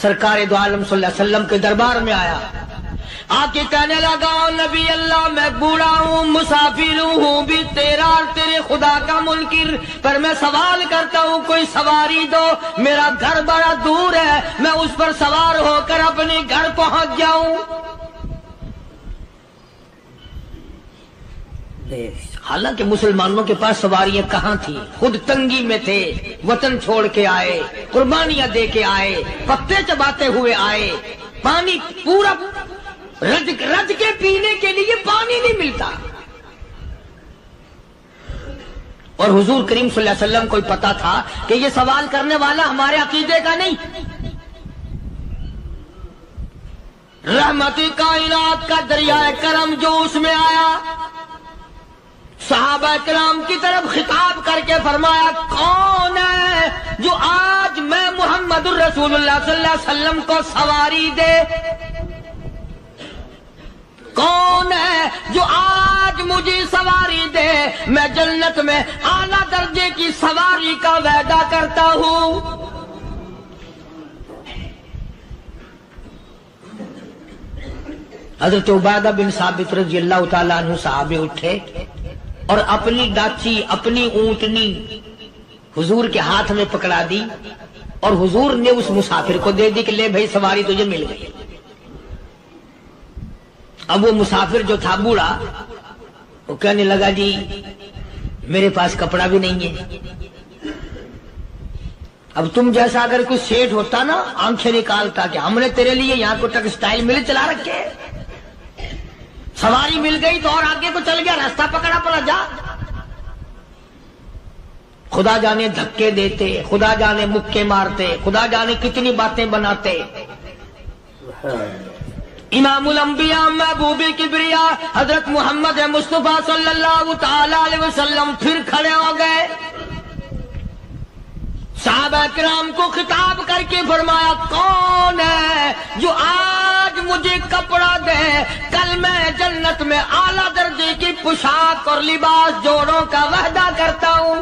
سرکار دو عالم صلی اللہ علیہ وسلم کے دربار میں آیا، آ کے کہنے لگا نبی اللہ میں بوڑھا ہوں، مسافر ہوں بھی تیرا اور تیرے خدا کا منکر، پر میں سوال کرتا ہوں کوئی سواری دو، میرا گھر بڑا دور ہے، میں اس پر سوار ہو کر اپنے گھر پہنچ جاؤں۔ حالانکہ مسلمانوں کے پاس سواریاں کہاں تھی، خود تنگی میں تھے، وطن چھوڑ کے آئے، قربانیاں دے کے آئے، پتے چباتے ہوئے آئے، پانی پورا رج کے پینے کے لیے پانی نہیں ملتا، اور حضور کریم صلی اللہ علیہ وسلم کو پتا تھا کہ یہ سوال کرنے والا ہمارے عقیدے کا نہیں، رحمت کائنات کا دریائے کرم جو اس میں آیا، صحابہ کرام کی طرف خطاب کر کے فرمایا کون ہے جو آج میں محمد الرسول اللہ صلی اللہ علیہ وسلم کو سواری دے، کون ہے جو آج مجھے سواری دے، میں جنت میں اعلیٰ درجے کی سواری کا وعدہ کرتا ہوں۔ حضرت عبادہ بن ثابت رضی اللہ تعالیٰ عنہ صحابے اٹھے اور اپنی ڈاچی، اپنی اونٹنی حضور کے ہاتھ میں پکڑا دی، اور حضور نے اس مسافر کو دے دی کہ لے بھائی سواری تجھے مل گئی۔ اب وہ مسافر جو تھا بوڑھا، وہ کہنے لگا جی میرے پاس کپڑا بھی نہیں ہے، اب تم جیسا اگر کوئی سیٹ ہوتا نا آنکھیں نکالتا کہ ہم نے تیرے لیے یہاں کو ٹیکسٹائل مل چلا رکھے، سواری مل گئی تو اور آگے کو چل گیا، راستہ پکڑا پڑا جا۔ خدا جانے دھکے دیتے، خدا جانے مکے مارتے، خدا جانے کتنی باتیں بناتے۔ امام الانبیاء محبوب کبریا حضرت محمد مصطفیٰ صلی اللہ تعالی علیہ وسلم پھر کھڑے ہو گئے، صحابہ کرام کو خطاب کر کے فرمایا کون ہے جو آج مجھے کپڑا دے، کل میں جنت میں اعلیٰ درجے کی پوشاک اور لباس جوڑوں کا وعدہ کرتا ہوں۔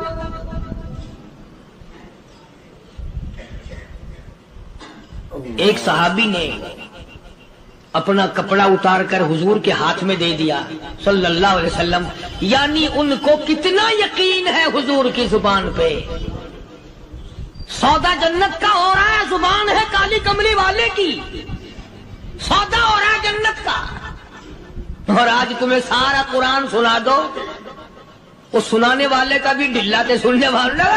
ایک صحابی نے اپنا کپڑا اتار کر حضور کے ہاتھ میں دے دیا صلی اللہ علیہ وسلم، یعنی ان کو کتنا یقین ہے حضور کی زبان پہ، سودا جنت کا ہو رہا ہے، زبان ہے کالی کملی والے کی، سودا ہو رہا ہے جنت کا۔ اور آج تمہیں سارا قرآن سنا دو، وہ سنانے والے کا بھی ڈھلا تے سننے والا،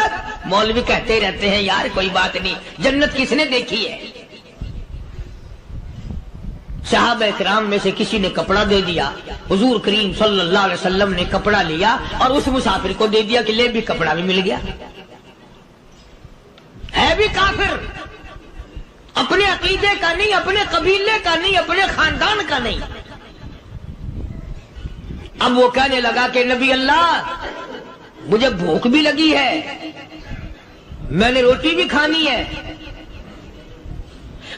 مولوی کہتے رہتے ہیں یار کوئی بات نہیں، جنت کس نے دیکھی ہے۔ صحابہ کرام میں سے کسی نے کپڑا دے دیا، حضور کریم صلی اللہ علیہ وسلم نے کپڑا لیا اور اس مسافر کو دے دیا کہ لے بھی کپڑا بھی مل گیا۔ ہے بھی کافر، اپنے عقیدے کا نہیں، اپنے قبیلے کا نہیں، اپنے خاندان کا نہیں۔ اب وہ کہنے لگا کہ نبی اللہ مجھے بھوک بھی لگی ہے، میں نے روٹی بھی کھانی ہے۔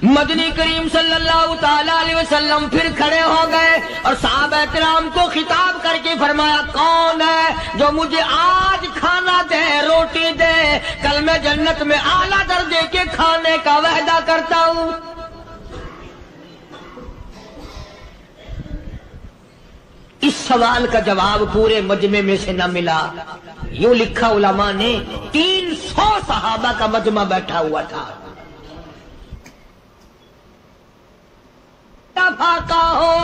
مدنی کریم صلی اللہ تعالی علیہ وسلم پھر کھڑے ہو گئے اور صحابہ کرام کو خطاب کر کے فرمایا کون ہے جو مجھے آج کھانا دے، روٹی دے، کل میں جنت میں اعلیٰ درجے کے کھانے کا وعدہ کرتا ہوں۔ اس سوال کا جواب پورے مجمع میں سے نہ ملا، یوں لکھا علماء نے 300 صحابہ کا مجمع بیٹھا ہوا تھا، فاقہ ہو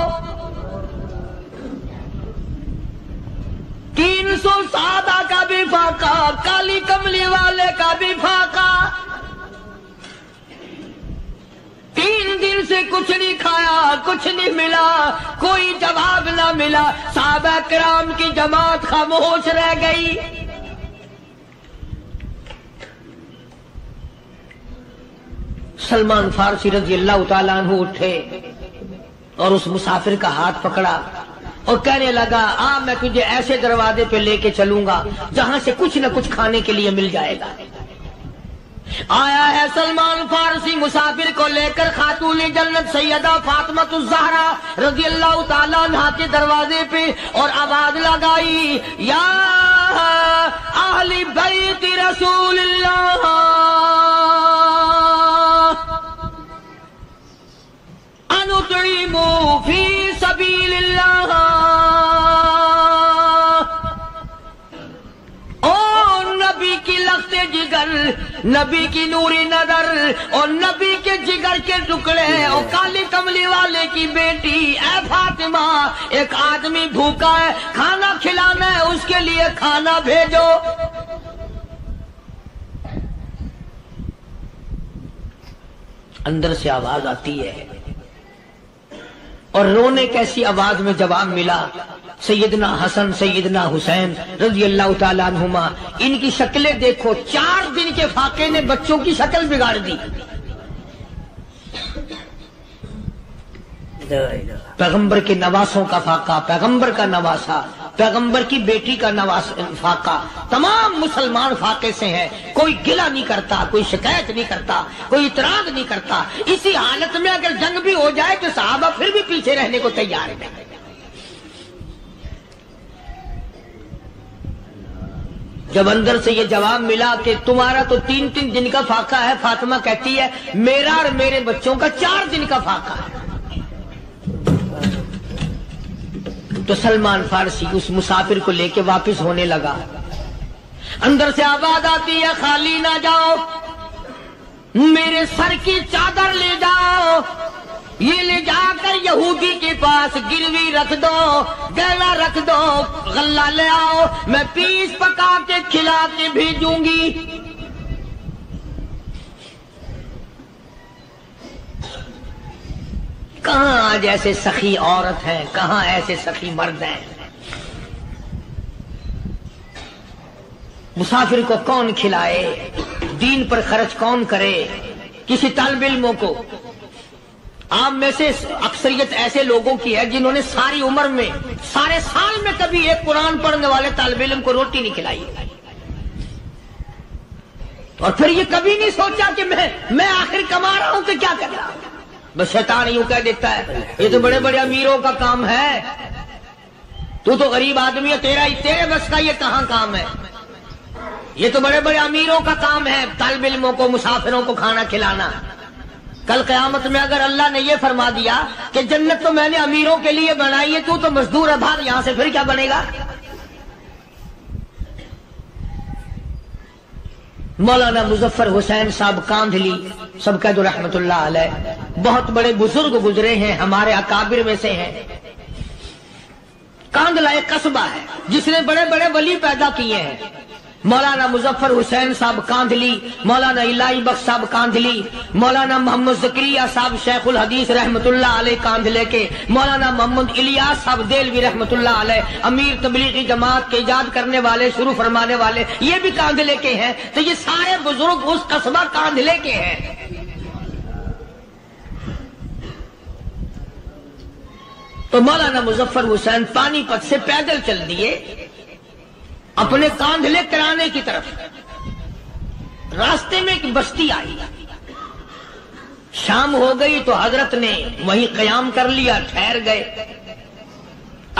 300 صحابہ کا بھی فاقہ، کالی کملی والے کا بھی فاقہ، 3 دن سے کچھ نہیں کھایا، کچھ نہیں ملا، کوئی جواب نہ ملا، صحابہ کرام کی جماعت خاموش رہ گئی۔ سلمان فارسی رضی اللہ تعالیٰ عنہ اٹھے اور اس مسافر کا ہاتھ پکڑا اور کہنے لگا میں تجھے ایسے دروازے پہ لے کے چلوں گا جہاں سے کچھ نہ کچھ کھانے کے لیے مل جائے گا۔ آیا ہے سلمان فارسی مسافر کو لے کر خاتون جنت سیدہ فاطمہ الزہرا رضی اللہ تعالیٰ عنہا کے دروازے پہ اور آواز لگائی یا اہل بیت رسول اللہ نبی کی لخت جگر، نبی کی نوری نظر اور نبی کے جگر کے ٹکڑے اور کالی کملی والے کی بیٹی، اے فاطمہ ایک آدمی بھوکا ہے، کھانا کھلانا ہے، اس کے لیے کھانا بھیجو۔ اندر سے آواز آتی ہے اور رونے کیسی آواز میں جواب ملا۔ سیدنا حسن سیدنا حسین رضی اللہ تعالیٰ عنہما، ان کی شکلیں دیکھو، 4 دن کے فاقے نے بچوں کی شکل بگاڑ دی۔ پیغمبر کے نواسوں کا فاقہ، پیغمبر کا نواسا، پیغمبر کی بیٹی کا فاقہ، تمام مسلمان فاقے سے ہیں، کوئی گلہ نہیں کرتا، کوئی شکایت نہیں کرتا، کوئی اعتراض نہیں کرتا۔ اسی حالت میں اگر جنگ بھی ہو جائے تو صحابہ پھر بھی پیچھے رہنے کو تیار ہیں۔ جب اندر سے یہ جواب ملا کہ تمہارا تو 3 دن کا فاقہ ہے، فاطمہ کہتی ہے میرا اور میرے بچوں کا 4 دن کا فاقہ ہے، تو سلمان فارسی اس مسافر کو لے کے واپس ہونے لگا۔ اندر سے آواز آتی ہے خالی نہ جاؤ، میرے سر کی چادر لے جاؤ، یہ لے جا کر یہودی کے پاس گروی رکھ دو، گہنا رکھ دو، غلہ لے آؤ، میں پیس پکا کے کھلا کے بھیجوں گی۔ کہاں آج ایسے سخی عورت ہیں، کہاں ایسے سخی مرد ہیں؟ مسافر کو کون کھلائے، دین پر خرچ کون کرے؟ کسی طالب علموں کو، آپ میں سے اکثریت ایسے لوگوں کی ہے جنہوں نے ساری عمر میں، سارے سال میں کبھی ایک قرآن پڑھنے والے طالب علم کو روٹی نہیں کھلائی، اور پھر یہ کبھی نہیں سوچا کہ میں آخر کما رہا ہوں کہ کیا کر رہا ہوں۔ بس شیطان یوں کہہ دیتا ہے یہ تو بڑے بڑے امیروں کا کام ہے، تو غریب آدمی ہے، تیرے بس کا یہ کہاں کام ہے؟ یہ تو بڑے بڑے امیروں کا کام ہے طالب علموں کو، مسافروں کو کھانا کھلانا۔ کل قیامت میں اگر اللہ نے یہ فرما دیا کہ جنت تو میں نے امیروں کے لیے بنائی ہے، تو مزدور ہے، بھاگ یہاں سے، پھر کیا بنے گا؟ مولانا مظفر حسین صاحب کاندھلی سب کہہ دو رحمت اللہ علیہ، بہت بڑے بزرگ گزرے ہیں، ہمارے اکابر میں سے ہیں۔ کاندھلا ایک قصبہ ہے جس نے بڑے بڑے ولی پیدا کیے ہیں۔ مولانا مظفر حسین صاحب کاندھلی، مولانا الہی بخش صاحب کاندھلی، مولانا محمد زکریا صاحب شیخ الحدیث رحمت اللہ علیہ کاندھلے کے، مولانا محمد الیاس صاحب دہلوی رحمت اللہ علیہ امیر تبلیغی جماعت کے ایجاد کرنے والے، شروع فرمانے والے، یہ بھی کاندھلے کے ہیں۔ تو یہ سارے بزرگ اس قصبہ کاندھلے کے ہیں۔ تو مولانا مظفر حسین پانی پت سے پیدل چل دیے اپنے کاندھلے کرانے کی طرف۔ راستے میں ایک بستی آئی، شام ہو گئی تو حضرت نے وہیں قیام کر لیا، ٹھہر گئے،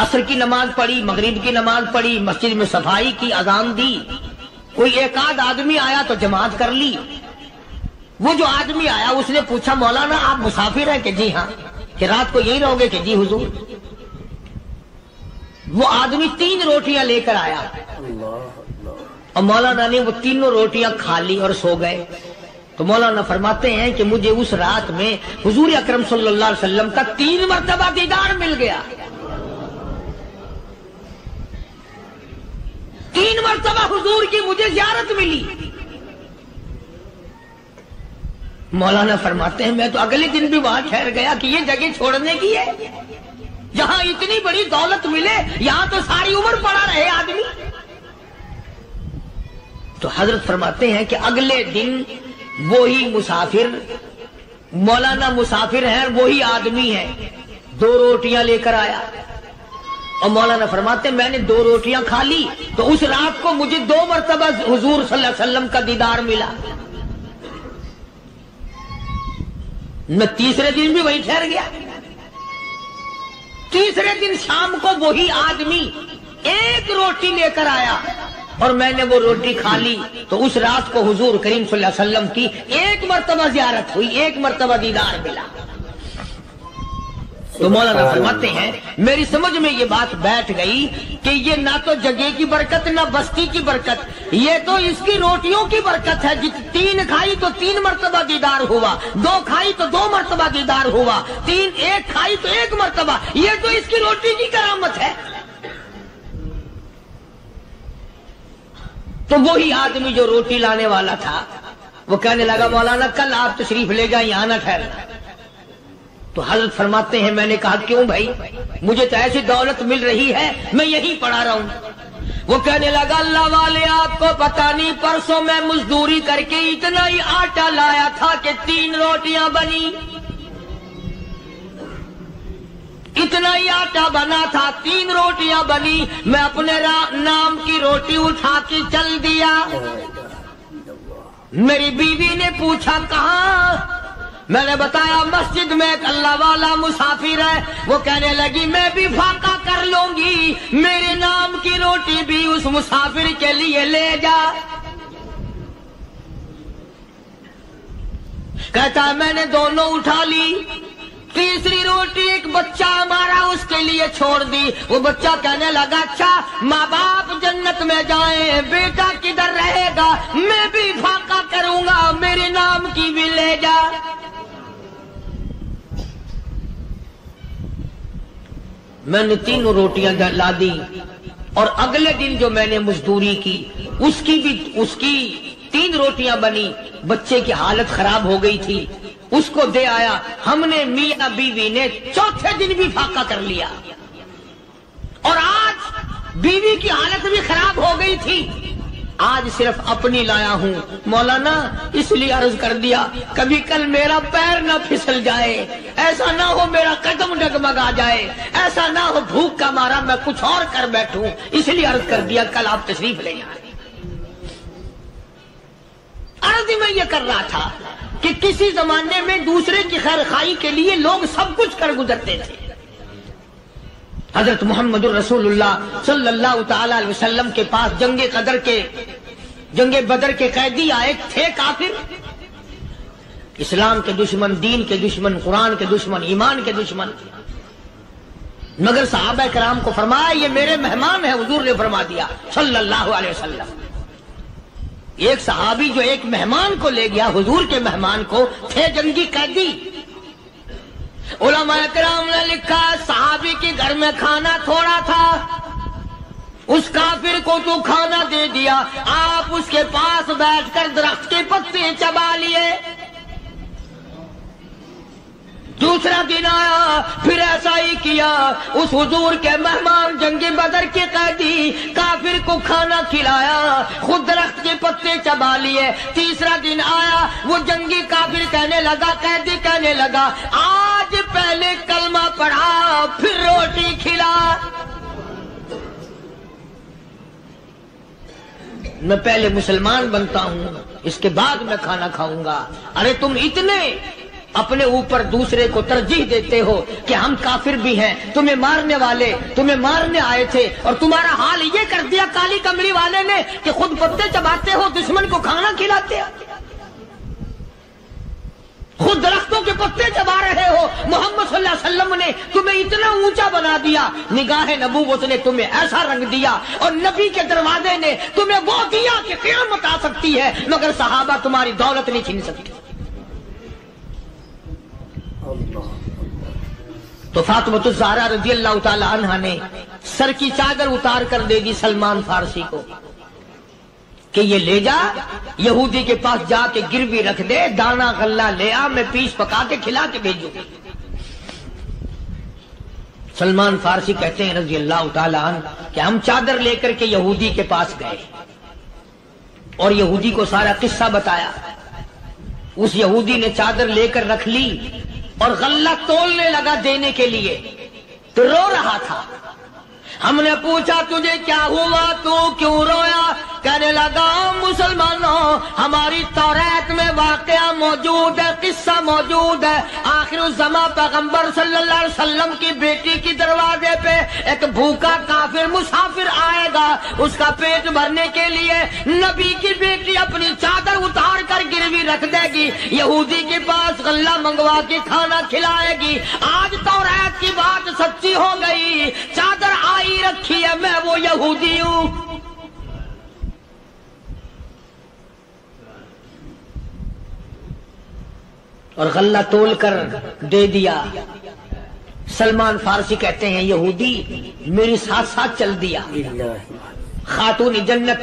عصر کی نماز پڑھی، مغرب کی نماز پڑھی، مسجد میں صفائی کی، اذان دی، کوئی ایک آدھ آدمی آیا تو جماعت کر لی۔ وہ جو آدمی آیا اس نے پوچھا مولانا آپ مسافر ہیں؟ کہ جی ہاں۔ کہ رات کو یہی رہو گے؟ کہ جی حضور۔ وہ آدمی 3 روٹیاں لے کر آیا اور مولانا نے وہ 3 روٹیاں کھا لی اور سو گئے۔ تو مولانا فرماتے ہیں کہ مجھے اس رات میں حضور اکرم صلی اللہ علیہ وسلم کا 3 مرتبہ دیدار مل گیا، 3 مرتبہ حضور کی مجھے زیارت ملی۔ مولانا فرماتے ہیں میں تو اگلے دن بھی وہاں ٹھہر گیا کہ یہ جگہ چھوڑنے کی ہے، جہاں اتنی بڑی دولت ملے یہاں تو ساری عمر پڑا رہے آدمی۔ تو حضرت فرماتے ہیں کہ اگلے دن وہی مسافر، مولانا مسافر ہیں، وہی آدمی ہے، 2 روٹیاں لے کر آیا اور مولانا فرماتے ہیں میں نے 2 روٹیاں کھا لی تو اس رات کو مجھے 2 مرتبہ حضور صلی اللہ علیہ وسلم کا دیدار ملا۔ میں تیسرے دن بھی وہی ٹھہر گیا، تیسرے دن شام کو وہی آدمی 1 روٹی لے کر آیا اور میں نے وہ روٹی کھا لی تو اس رات کو حضور کریم صلی اللہ علیہ وسلم کی 1 مرتبہ زیارت ہوئی، 1 مرتبہ دیدار ملا۔ تو مولانا فرماتے ہیں میری سمجھ میں یہ بات بیٹھ گئی کہ یہ نہ تو جگہ کی برکت نہ بستی کی برکت، یہ تو اس کی روٹیوں کی برکت ہے۔ 3 کھائی تو 3 مرتبہ دیدار ہوا، 2 کھائی تو 2 مرتبہ دیدار ہوا، 1 کھائی تو 1 مرتبہ، یہ تو اس کی روٹی کی کرامت ہے۔ تو وہی آدمی جو روٹی لانے والا تھا وہ کہنے لگا مولانا کل آپ تشریف لے جائیں، یہاں نہ ٹھہرنا۔ تو حضرت فرماتے ہیں میں نے کہا کیوں بھائی، مجھے تو ایسی دولت مل رہی ہے میں یہیں پڑا رہا ہوں۔ وہ کہنے لگا اللہ والے آپ کو پتہ نہیں، پرسوں میں مزدوری کر کے اتنا ہی آٹا لایا تھا کہ 3 روٹیاں بنی، اتنا ہی آٹا بنا تھا 3 روٹیاں بنی، میں اپنے نام کی روٹی اٹھا کے چل دیا۔ میری بیوی نے پوچھا کہاں؟ میں نے بتایا مسجد میں ایک اللہ والا مسافر ہے۔ وہ کہنے لگی میں بھی فاقہ کر لوں گی، میرے نام کی روٹی بھی اس مسافر کے لیے لے جا۔ کہتا ہے میں نے دونوں اٹھا لی، تیسری روٹی ایک بچہ ہمارا اس کے لیے چھوڑ دی۔ وہ بچہ کہنے لگا اچھا ماں باپ جنت میں جائیں، بیٹا کدھر رہے گا، میں بھی فاقہ کروں گا، میرے نام کی بھی لے جا۔ میں نے 3 روٹیاں لا دی، اور اگلے دن جو میں نے مزدوری کی اس کی 3 روٹیاں بنی، بچے کی حالت خراب ہو گئی تھی، اس کو دے آیا۔ ہم نے میاں بیوی نے چوتھے دن بھی فاقہ کر لیا، اور آج بیوی کی حالت بھی خراب ہو گئی تھی، آج صرف اپنی لایا ہوں۔ مولانا اس لیے عرض کر دیا کبھی کل میرا پیر نہ پھسل جائے، ایسا نہ ہو میرا قدم ڈگمگا جائے، ایسا نہ ہو بھوک کا مارا میں کچھ اور کر بیٹھوں، اس لیے عرض کر دیا کل آپ تشریف لے جائیں۔ عرض میں یہ کر رہا تھا کہ کسی زمانے میں دوسرے کی خیر خواہی کے لیے لوگ سب کچھ کر گزرتے تھے۔ حضرت محمد الرسول اللہ صلی اللہ تعالی علیہ وسلم کے پاس جنگ بدر کے قیدی آئے تھے، کافر، اسلام کے دشمن، دین کے دشمن، قرآن کے دشمن، ایمان کے دشمن، مگر صحابہ کرام کو فرمایا یہ میرے مہمان ہیں، حضور نے فرما دیا صلی اللہ علیہ وسلم۔ ایک صحابی جو ایک مہمان کو لے گیا، حضور کے مہمان کو، تھے جنگی قیدی۔ علماء کرام نے لکھا صحابی کے گھر میں کھانا تھوڑا تھا، اس کافر کو تو کھانا دے دیا، آپ اس کے پاس بیٹھ کر درخت کے پتے چبا لیے۔ دوسرا دن آیا پھر ایسا ہی کیا، اس حضور کے مہمان جنگ بدر کے قیدی کافر کو کھانا کھلایا، خود درخت کے پتے چبا لیے۔ تیسرا دن آیا وہ جنگی کافر کہنے لگا، قیدی کہنے لگا آج پہلے کلمہ پڑھا پھر روٹی کھلا، میں پہلے مسلمان بنتا ہوں اس کے بعد میں کھانا کھاؤں گا۔ ارے تم اتنے اپنے اوپر دوسرے کو ترجیح دیتے ہو کہ ہم کافر بھی ہیں، تمہیں مارنے والے تمہیں مارنے آئے تھے، اور تمہارا حال یہ کر دیا کالی کمری والے نے کہ خود پتے چباتے ہو، دشمن کو کھانا کھلاتے ہو، خود درختوں کے پتے چبا رہے ہو۔ محمد صلی اللہ علیہ وسلم نے تمہیں اتنا اونچا بنا دیا، نگاہ نبوت نے تمہیں ایسا رنگ دیا، اور نبی کے دروازے نے تمہیں وہ دیا کہ قیامت آ سکتی ہے، مگر صحابہ تمہاری دولت نہیں چھین سکتے۔ تو فاطمۃ الزہرا رضی اللہ تعالی عنہا نے سر کی چادر اتار کر دے دی سلمان فارسی کو کہ یہ لے جا، یہودی کے پاس جا کے گروی رکھ دے، دانا غلہ لے آ، میں پیس پکا کے کھلا کے بھیجوں۔ سلمان فارسی کہتے ہیں رضی اللہ تعالی عنہ کہ ہم چادر لے کر کے یہودی کے پاس گئے اور یہودی کو سارا قصہ بتایا۔ اس یہودی نے چادر لے کر رکھ لی اور غلہ تولنے لگا دینے کے لیے، تو رو رہا تھا۔ ہم نے پوچھا تجھے کیا ہوا، تو کیوں رویا؟ کہنے لگا مسلمانوں ہماری تورات میں واقعہ موجود ہے، قصہ موجود ہے۔ آخر الزمان پیغمبر صلی اللہ علیہ وسلم کی بیٹی کی دروازے پہ ایک بھوکا کافر مسافر آئے گا، اس کا پیٹ بھرنے کے لیے نبی کی بیٹی اپنی چادر اتار کر گروی رکھ دے گی، یہودی کے پاس غلہ منگوا کے کھانا کھلائے گی۔ آج تورات کی بات سچی ہو گئی، چادر آئی رکھی ہے، میں وہ یہودی ہوں۔ اور غلہ تول کر دے دیا۔ سلمان فارسی کہتے ہیں یہودی میری ساتھ ساتھ چل دیا۔ خاتون جنت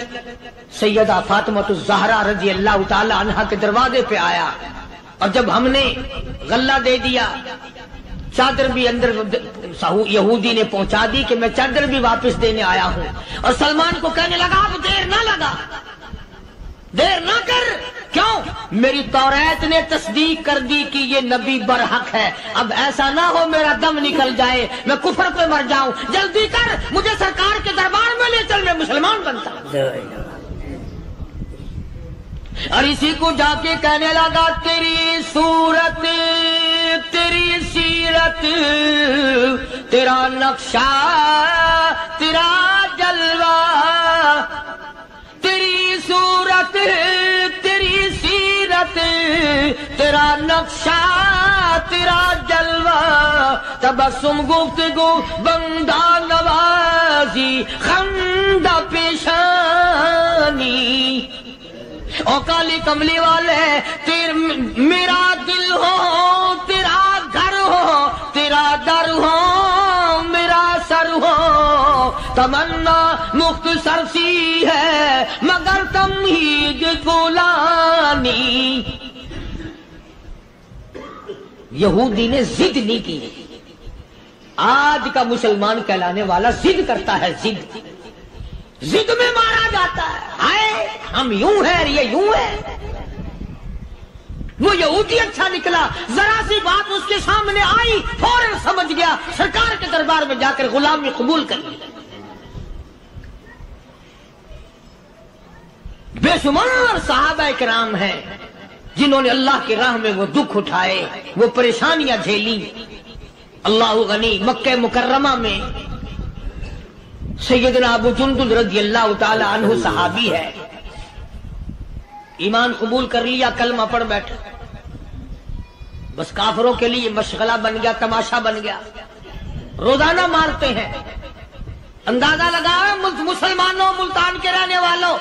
سیدہ فاطمہ الزہرا رضی اللہ تعالی عنہا کے دروازے پہ آیا، اور جب ہم نے غلہ دے دیا، چادر بھی اندر یہودی نے پہنچا دی کہ میں چادر بھی واپس دینے آیا ہوں، اور سلمان کو کہنے لگا اب دیر نہ لگا، دیر نہ کر، کیوں؟ میری تورات نے تصدیق کر دی کہ یہ نبی برحق ہے، اب ایسا نہ ہو میرا دم نکل جائے، میں کفر پہ مر جاؤں، جلدی کر، مجھے سرکار کے دربار میں لے چل، میں مسلمان بنتا ہوں۔ اور اسی کو جا کے کہنے لگا تیری صورت، تیری سیرت، تیرا نقشہ، تیرا جلوہ، تیری صورت، تیری سیرت، تیرا نقشہ، تیرا جلوہ، تبسم گفتگو بندہ نوازی خندہ پیشانی، او کالی کملی والے میرا دل ہو، تیرا گھر ہو، تیرا در ہو، میرا سر ہو، تمنا مختصر سی ہے مگر تمہید فلانی۔ یہودی نے ضد نہیں کی۔ آج کا مسلمان کہلانے والا ضد کرتا ہے، ضد میں مارا جاتا ہے، ہائے ہم یوں ہیں، یہ یوں ہے۔ وہ یہودی اچھا نکلا، ذرا سی بات اس کے سامنے آئی فوراً سمجھ گیا، سرکار کے دربار میں جا کر غلامی قبول کر لی۔ بے شمار صحابہ کرام ہیں جنہوں نے اللہ کی راہ میں وہ دکھ اٹھائے، وہ پریشانیاں جھیلی۔ اللہ غنی، مکہ مکرمہ میں سیدنا ابو جندل رضی اللہ تعالی عنہ صحابی ہے، ایمان قبول کر لیا، کلمہ پڑھ بیٹھا، بس کافروں کے لیے مشغلہ بن گیا، تماشا بن گیا، روزانہ مارتے ہیں۔ اندازہ لگاؤ مسلمانوں، ملتان کے رہنے والوں،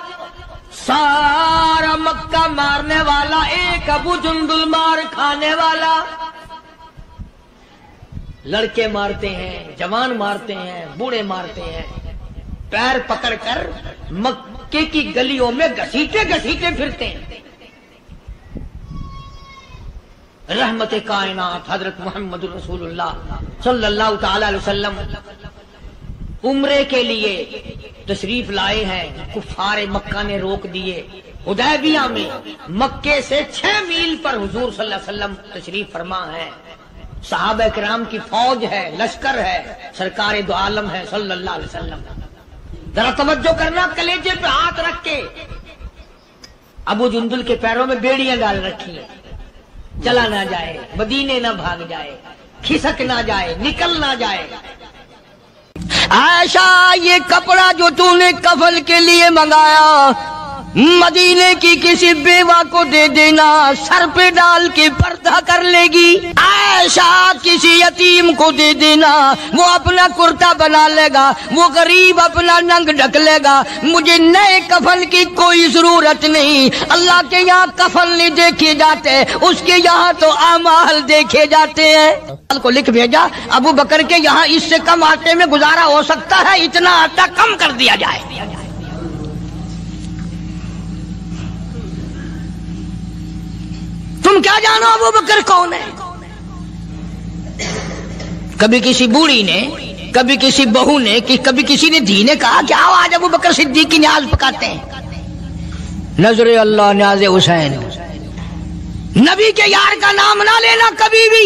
سارا مکہ مارنے والا ایک ابو جندل مار کھانے والا۔ لڑکے مارتے ہیں، جوان مارتے ہیں، بوڑھے مارتے ہیں، پیر پکڑ کر مکے کی گلیوں میں گھسیٹے گھسیٹے پھرتے ہیں۔ رحمت کائنات حضرت محمد رسول اللہ صلی اللہ تعالی علیہ وسلم عمرے کے لیے تشریف لائے ہیں، کفار مکہ نے روک دیے۔ حدیبیہ میں مکے سے 6 میل پر حضور صلی اللہ علیہ وسلم تشریف فرما ہے، صحابہ کرام کی فوج ہے، لشکر ہے، سرکار دو عالم ہے صلی اللہ علیہ وسلم۔ ذرا توجہ کرنا، کلیجے پہ ہاتھ رکھ کے۔ ابو جندل کے پیروں میں بیڑیاں ڈال رکھی ہیں، چلا نہ جائے، مدینے نہ بھاگ جائے، کھسک نہ جائے، نکل نہ جائے۔ عائشہ یہ کپڑا جو تو نے کفن کے لیے منگایا مدینے کی کسی بیوہ کو دے دینا، سر پہ ڈال کے پردہ کر لے گی۔ عائشہ کسی یتیم کو دے دینا، وہ اپنا کرتا بنا لے گا، وہ غریب اپنا ننگ ڈھک لے گا، مجھے نئے کفن کی کوئی ضرورت نہیں۔ اللہ کے یہاں کفن نہیں دیکھے جاتے، اس کے یہاں تو اعمال دیکھے جاتے ہیں۔ کو لکھ بھیجا ابو بکر کے یہاں اس سے کم آٹے میں گزارا ہو سکتا ہے، اتنا آٹا کم کر دیا جائے۔ تم کیا جانو ابو بکر کون ہے؟ کبھی کسی بوڑھی نے، کبھی کسی بہو نے، کبھی کسی نے دھی نے کہا کہ آؤ آج ابو بکر صدیق کی نیاز پکاتے ہیں۔ نظر اللہ نیاز حسین، نبی کے یار کا نام نہ لینا کبھی بھی۔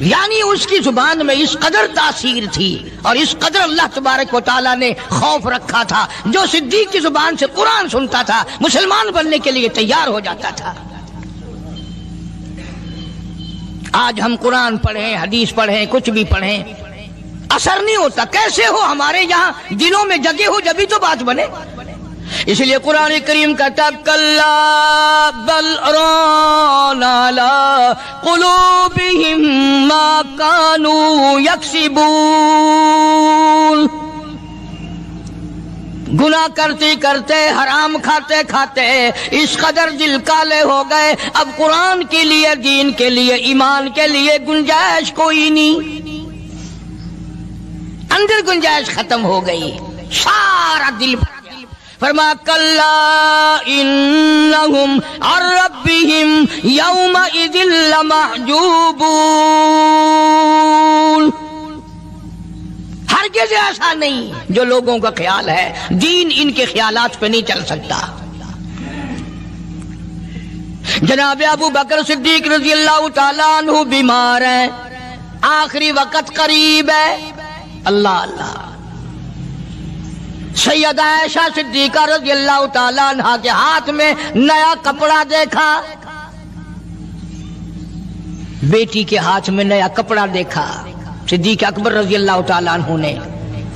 یعنی اس کی زبان میں اس قدر تاثیر تھی اور اس قدر اللہ تبارک و تعالیٰ نے خوف رکھا تھا، جو صدیق کی زبان سے قرآن سنتا تھا مسلمان بننے کے لیے تیار ہو جاتا تھا۔ آج ہم قرآن پڑھیں، حدیث پڑھیں، کچھ بھی پڑھیں، اثر نہیں ہوتا۔ کیسے ہو؟ ہمارے یہاں دلوں میں جگہ ہو جبھی تو بات بنے۔ اس لیے قرآن کریم کہتا کلا بل ران علی قلوبہم ما کانوا یکسبون، گناہ کرتے کرتے، حرام کھاتے کھاتے اس قدر دل کالے ہو گئے، اب قرآن کے لیے، دین کے لیے، ایمان کے لیے گنجائش کوئی نہیں، اندر گنجائش ختم ہو گئی، سارا دل بھر گیا۔ فرما کلا انہم عن ربہم یومئذ لمحجوبون، ہرگز ایسا نہیں جو لوگوں کا خیال ہے، دین ان کے خیالات پہ نہیں چل سکتا۔ جناب ابو بکر صدیق رضی اللہ تعالیٰ عنہ بیمار ہیں، آخری وقت قریب ہے، اللہ اللہ۔ سیدہ عائشہ صدیقہ رضی اللہ تعالیٰ عنہ کے ہاتھ میں نیا کپڑا دیکھا، بیٹی کے ہاتھ میں نیا کپڑا دیکھا۔ صدیق اکبر رضی اللہ تعالیٰ عنہ نے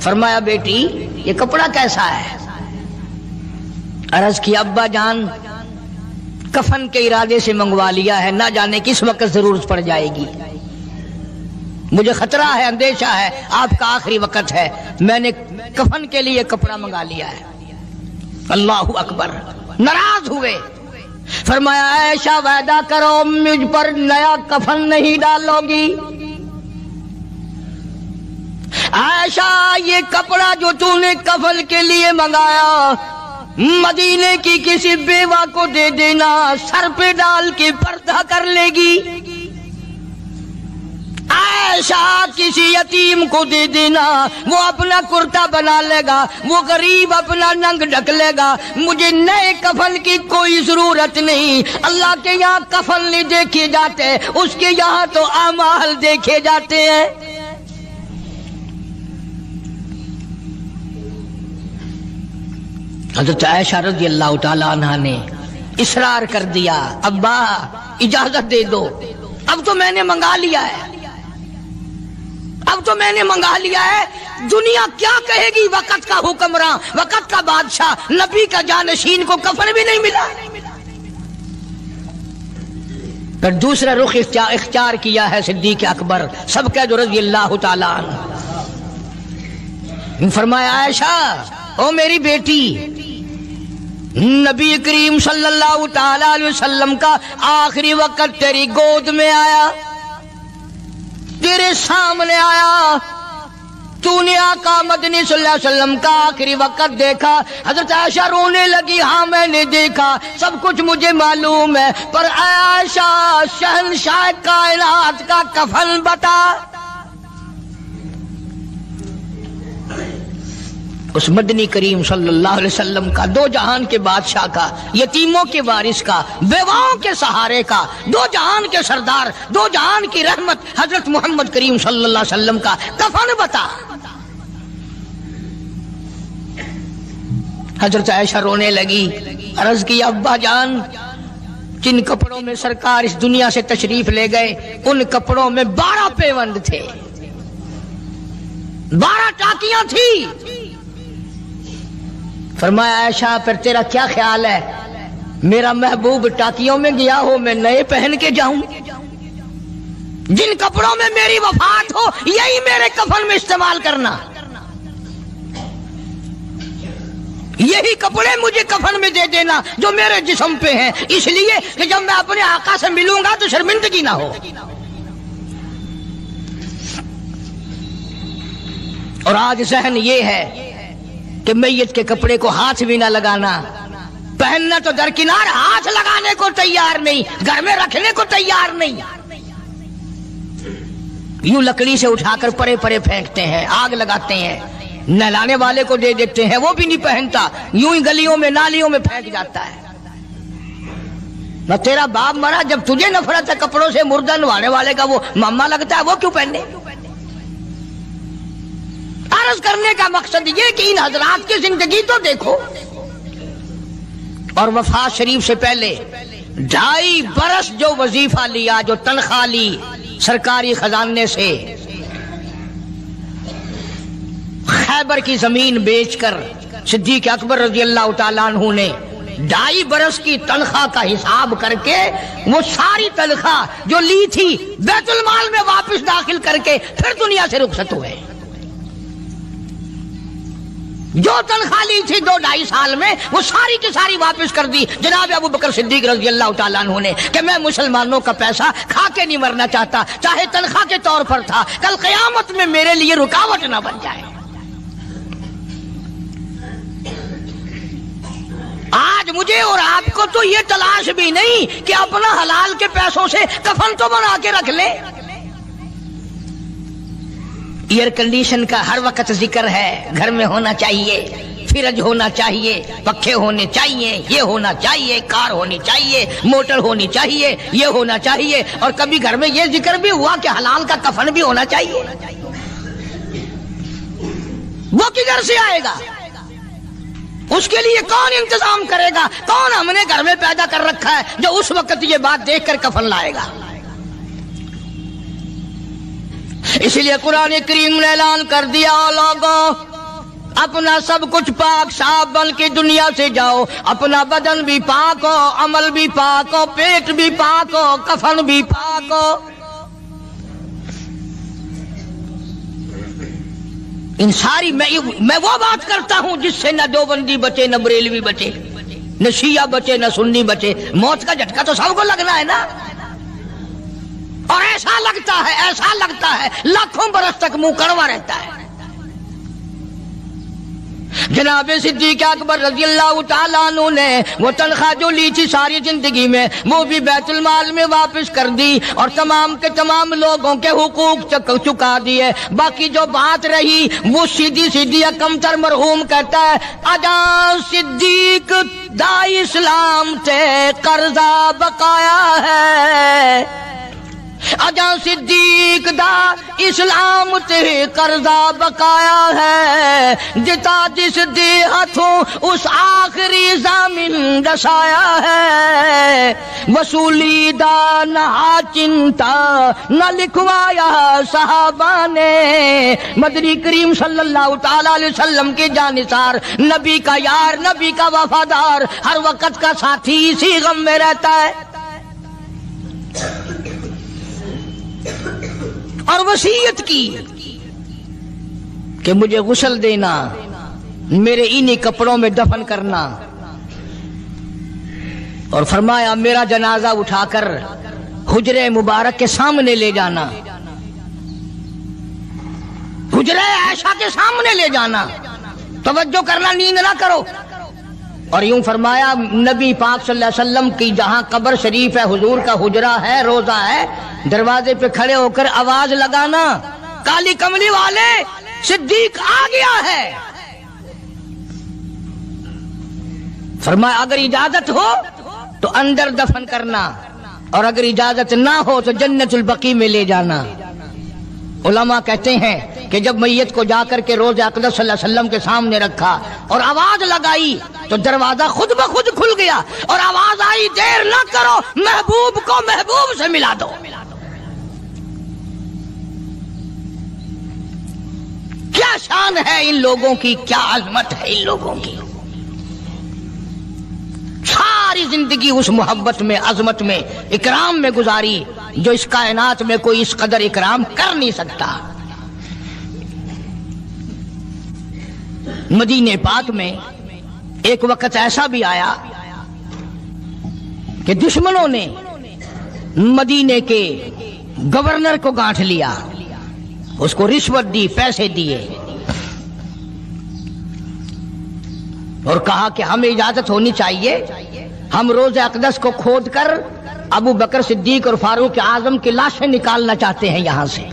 فرمایا بیٹی یہ کپڑا کیسا ہے؟ عرض کی ابا جان کفن کے ارادے سے منگوا لیا ہے، نہ جانے کس وقت ضرورت پڑ جائے گی، مجھے خطرہ ہے، اندیشہ ہے، آپ کا آخری وقت ہے، میں نے کفن کے لیے کپڑا منگا لیا ہے۔ اللہ اکبر۔ ناراض ہوئے، فرمایا عائشہ وعدہ کرو مجھ پر نیا کفن نہیں ڈالو گی۔ عائشہ یہ کپڑا جو تو نے کفن کے لیے منگایا مدینے کی کسی بیوہ کو دے دینا، سر پہ ڈال کے پردہ کر لے گی۔ عائشہ کسی یتیم کو دے دینا، وہ اپنا کرتا بنا لے گا، وہ غریب اپنا ننگ ڈھک لے گا، مجھے نئے کفن کی کوئی ضرورت نہیں۔ اللہ کے یہاں کفن نہیں دیکھے جاتے، اس کے یہاں تو اعمال دیکھے جاتے ہیں۔ حضرت عائشہ رضی اللہ تعالیٰ عنہ نے اصرار کر دیا، ابا اجازت دے دو، اب تو میں نے منگا لیا ہے، اب تو میں نے منگا لیا ہے، دنیا کیا کہے گی؟ وقت کا حکمراں، وقت کا بادشاہ، نبی کا جانشین کو کفن بھی نہیں ملا۔ پھر دوسرا رخ اختیار کیا ہے صدیق اکبر سب کہہ دو رضی اللہ تعالیٰ عنہ۔ فرمایا عائشہ او میری بیٹی، نبی کریم صلی اللہ تعالیٰ علیہ وسلم کا آخری وقت تیری گود میں آیا، تیرے سامنے آیا، تو نے آقا مدنی صلی اللہ علیہ وسلم کا آخری وقت دیکھا۔ حضرت عائشہ رونے لگی، ہاں میں نے دیکھا، سب کچھ مجھے معلوم ہے، پر عائشہ شہنشاہ کائنات کا کفن بتا۔ اس مدنی کریم صلی اللہ علیہ وسلم کا، دو جہان کے بادشاہ کا، یتیموں کے وارث کا، بیواؤں کے سہارے کا، دو جہان کے سردار، دو جہان کی رحمت حضرت محمد کریم صلی اللہ علیہ وسلم کا کفن بتا۔ حضرت عائشہ رونے لگی، عرض کی ابا جان جن کپڑوں میں سرکار اس دنیا سے تشریف لے گئے ان کپڑوں میں 12 پیوند تھے، 12 ٹاکیاں تھی۔ فرمایا عائشہ پھر تیرا کیا خیال ہے، میرا محبوب ٹاکیوں میں گیا ہو میں نئے پہن کے جاؤں؟ جن کپڑوں میں میری وفات ہو یہی میرے کفن میں استعمال کرنا، یہی کپڑے مجھے کفن میں دے دینا جو میرے جسم پہ ہیں، اس لیے کہ جب میں اپنے آقا سے ملوں گا تو شرمندگی نہ ہو۔ اور آج ذہن یہ ہے کہ میت کے کپڑے کو ہاتھ بھی نہ لگانا، پہننا تو درکنار، ہاتھ لگانے کو تیار نہیں، گھر میں رکھنے کو تیار نہیں، یوں لکڑی سے اٹھا کر پرے پرے پھینکتے ہیں، آگ لگاتے ہیں، نہلانے والے کو دے دیتے ہیں، وہ بھی نہیں پہنتا، یوں ہی گلیوں میں نالیوں میں پھینک جاتا ہے۔ نہ تیرا باپ مرا، جب تجھے نفرت ہے کپڑوں سے مردہ نوانے والے کا، وہ ماما لگتا ہے، وہ کیوں پہنے؟ عرض کرنے کا مقصد یہ کہ ان حضرات کی زندگی تو دیکھو، اور وفات شریف سے پہلے 2.5 برس جو وظیفہ لیا، جو تنخواہ لی سرکاری خزانے سے، خیبر کی زمین بیچ کر صدیق اکبر رضی اللہ تعالیٰ عنہ نے 2.5 برس کی تنخواہ کا حساب کر کے وہ ساری تنخواہ جو لی تھی بیت المال میں واپس داخل کر کے پھر دنیا سے رخصت ہوئے۔ جو تنخواہ لی تھی 2-2.5 سال میں وہ ساری کی ساری واپس کر دی جناب ابو بکر صدیق رضی اللہ تعالیٰ عنہ نے، کہ میں مسلمانوں کا پیسہ کھا کے نہیں مرنا چاہتا، چاہے تنخواہ کے طور پر تھا، کل قیامت میں میرے لیے رکاوٹ نہ بن جائے۔ آج مجھے اور آپ کو تو یہ تلاش بھی نہیں کہ اپنا حلال کے پیسوں سے کفن تو بنا کے رکھ لیں۔ ایئر کنڈیشن کا ہر وقت ذکر ہے، گھر میں ہونا چاہیے، فریج ہونا چاہیے، پنکھے ہونے چاہیے، یہ ہونا چاہیے، کار ہونی چاہیے، موٹر ہونی چاہیے، یہ ہونا چاہیے، اور کبھی گھر میں یہ ذکر بھی ہوا کہ حلال کا کفن بھی ہونا چاہیے۔ وہ کدھر سے آئے گا؟ اس کے لیے کون انتظام کرے گا؟ کون ہم نے گھر میں پیدا کر رکھا ہے جو اس وقت یہ بات دیکھ کر کفن لائے گا؟ اس لیے قرآن کریم نے اعلان کر دیا، لوگوں اپنا سب کچھ پاک صاف بن کے دنیا سے جاؤ، اپنا بدن بھی پاک ہو، عمل بھی پاک ہو، پیٹ بھی پاک ہو، کفن بھی پاک ہو۔ ان ساری میں وہ بات کرتا ہوں جس سے نہ دیوبندی بچے، نہ بریلوی بچے، نہ شیعہ بچے، نہ سنی بچے۔ موت کا جھٹکا تو سب کو لگنا ہے نا، اور ایسا لگتا ہے لاکھوں برس تک منہ کڑوا رہتا ہے۔ جناب صدیق اکبر رضی اللہ تعالیٰ عنہ نے وہ تنخواہ جو لی تھی ساری زندگی میں، وہ بھی بیت المال میں واپس کر دی، اور تمام کے تمام لوگوں کے حقوق چکا دیے۔ باقی جو بات رہی وہ سیدھی کمتر مرحوم کہتا ہے، اجا صدیق دا اسلام تے قرضہ بقایا ہے، اجا صدیق دا اسلام تے قرضہ بقایا ہے، جتا جس دے ہاتھوں اس آخری زمین دسایا ہے، وصولی دا نہ چنتا نہ لکھوایا صحابہ نے۔ مدنی کریم صلی اللہ تعالی علیہ وسلم کے جانثار، نبی کا یار، نبی کا وفادار، ہر وقت کا ساتھی، اسی غم میں رہتا ہے۔ اور وصیت کی کہ مجھے غسل دینا، میرے انہی کپڑوں میں دفن کرنا، اور فرمایا میرا جنازہ اٹھا کر حجرے مبارک کے سامنے لے جانا، حجرے عائشہ کے سامنے لے جانا، توجہ کرنا، نیند نہ کرو۔ اور یوں فرمایا نبی پاک صلی اللہ علیہ وسلم کی جہاں قبر شریف ہے، حضور کا حجرہ ہے، روضہ ہے، دروازے پہ کھڑے ہو کر آواز لگانا، کالی کملی والے صدیق آ گیا ہے۔ فرمایا اگر اجازت ہو تو اندر دفن کرنا، اور اگر اجازت نہ ہو تو جنت البقیع میں لے جانا۔ علماء کہتے ہیں کہ جب میت کو جا کر کے روضہ اقدس صلی اللہ علیہ وسلم کے سامنے رکھا اور آواز لگائی تو دروازہ خود بخود کھل گیا، اور آواز آئی دیر نہ کرو، محبوب کو محبوب سے ملا دو۔ کیا شان ہے ان لوگوں کی، کیا عظمت ہے ان لوگوں کی۔ ساری زندگی اس محبت میں، عظمت میں، اکرام میں گزاری جو اس کائنات میں کوئی اس قدر اکرام کر نہیں سکتا۔ مدینہ پاک میں ایک وقت ایسا بھی آیا کہ دشمنوں نے مدینے کے گورنر کو گانٹھ لیا، اس کو رشوت دی، پیسے دیے، اور کہا کہ ہمیں اجازت ہونی چاہیے، ہم روضہ اقدس کو کھود کر ابو بکر صدیق اور فاروق اعظم کی لاشیں نکالنا چاہتے ہیں یہاں سے۔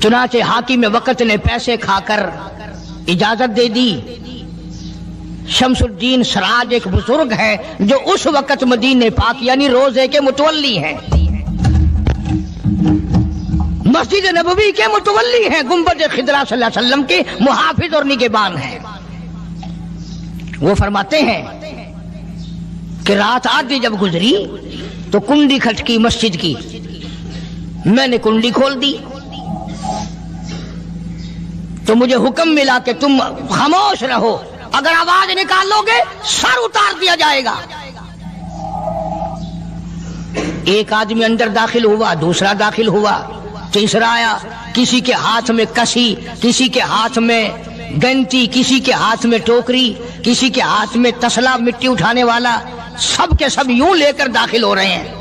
چنانچہ حاکم وقت نے پیسے کھا کر اجازت دے دی، شمس الدین سراج ایک بزرگ ہے جو اس وقت مدینہ پاک یعنی روزے کے متولی ہیں، مسجد نبوی کے متولی ہیں، گنبد خضرا صلی اللہ علیہ وسلم کے محافظ اور نگہبان ہیں۔ وہ فرماتے ہیں کہ رات آدھی جب گزری تو کنڈی کھٹکی مسجد کی، میں نے کنڈی کھول دی تو مجھے حکم ملا کہ تم خاموش رہو، اگر آواز نکالو گے سر اتار دیا جائے گا۔ ایک آدمی اندر داخل ہوا، دوسرا داخل ہوا، تیسرا آیا، کسی کے ہاتھ میں کسی، کسی کے ہاتھ میں گنتی، کسی کے ہاتھ میں ٹوکری، کسی کے ہاتھ میں تسلا مٹی اٹھانے والا، سب کے سب یوں لے کر داخل ہو رہے ہیں۔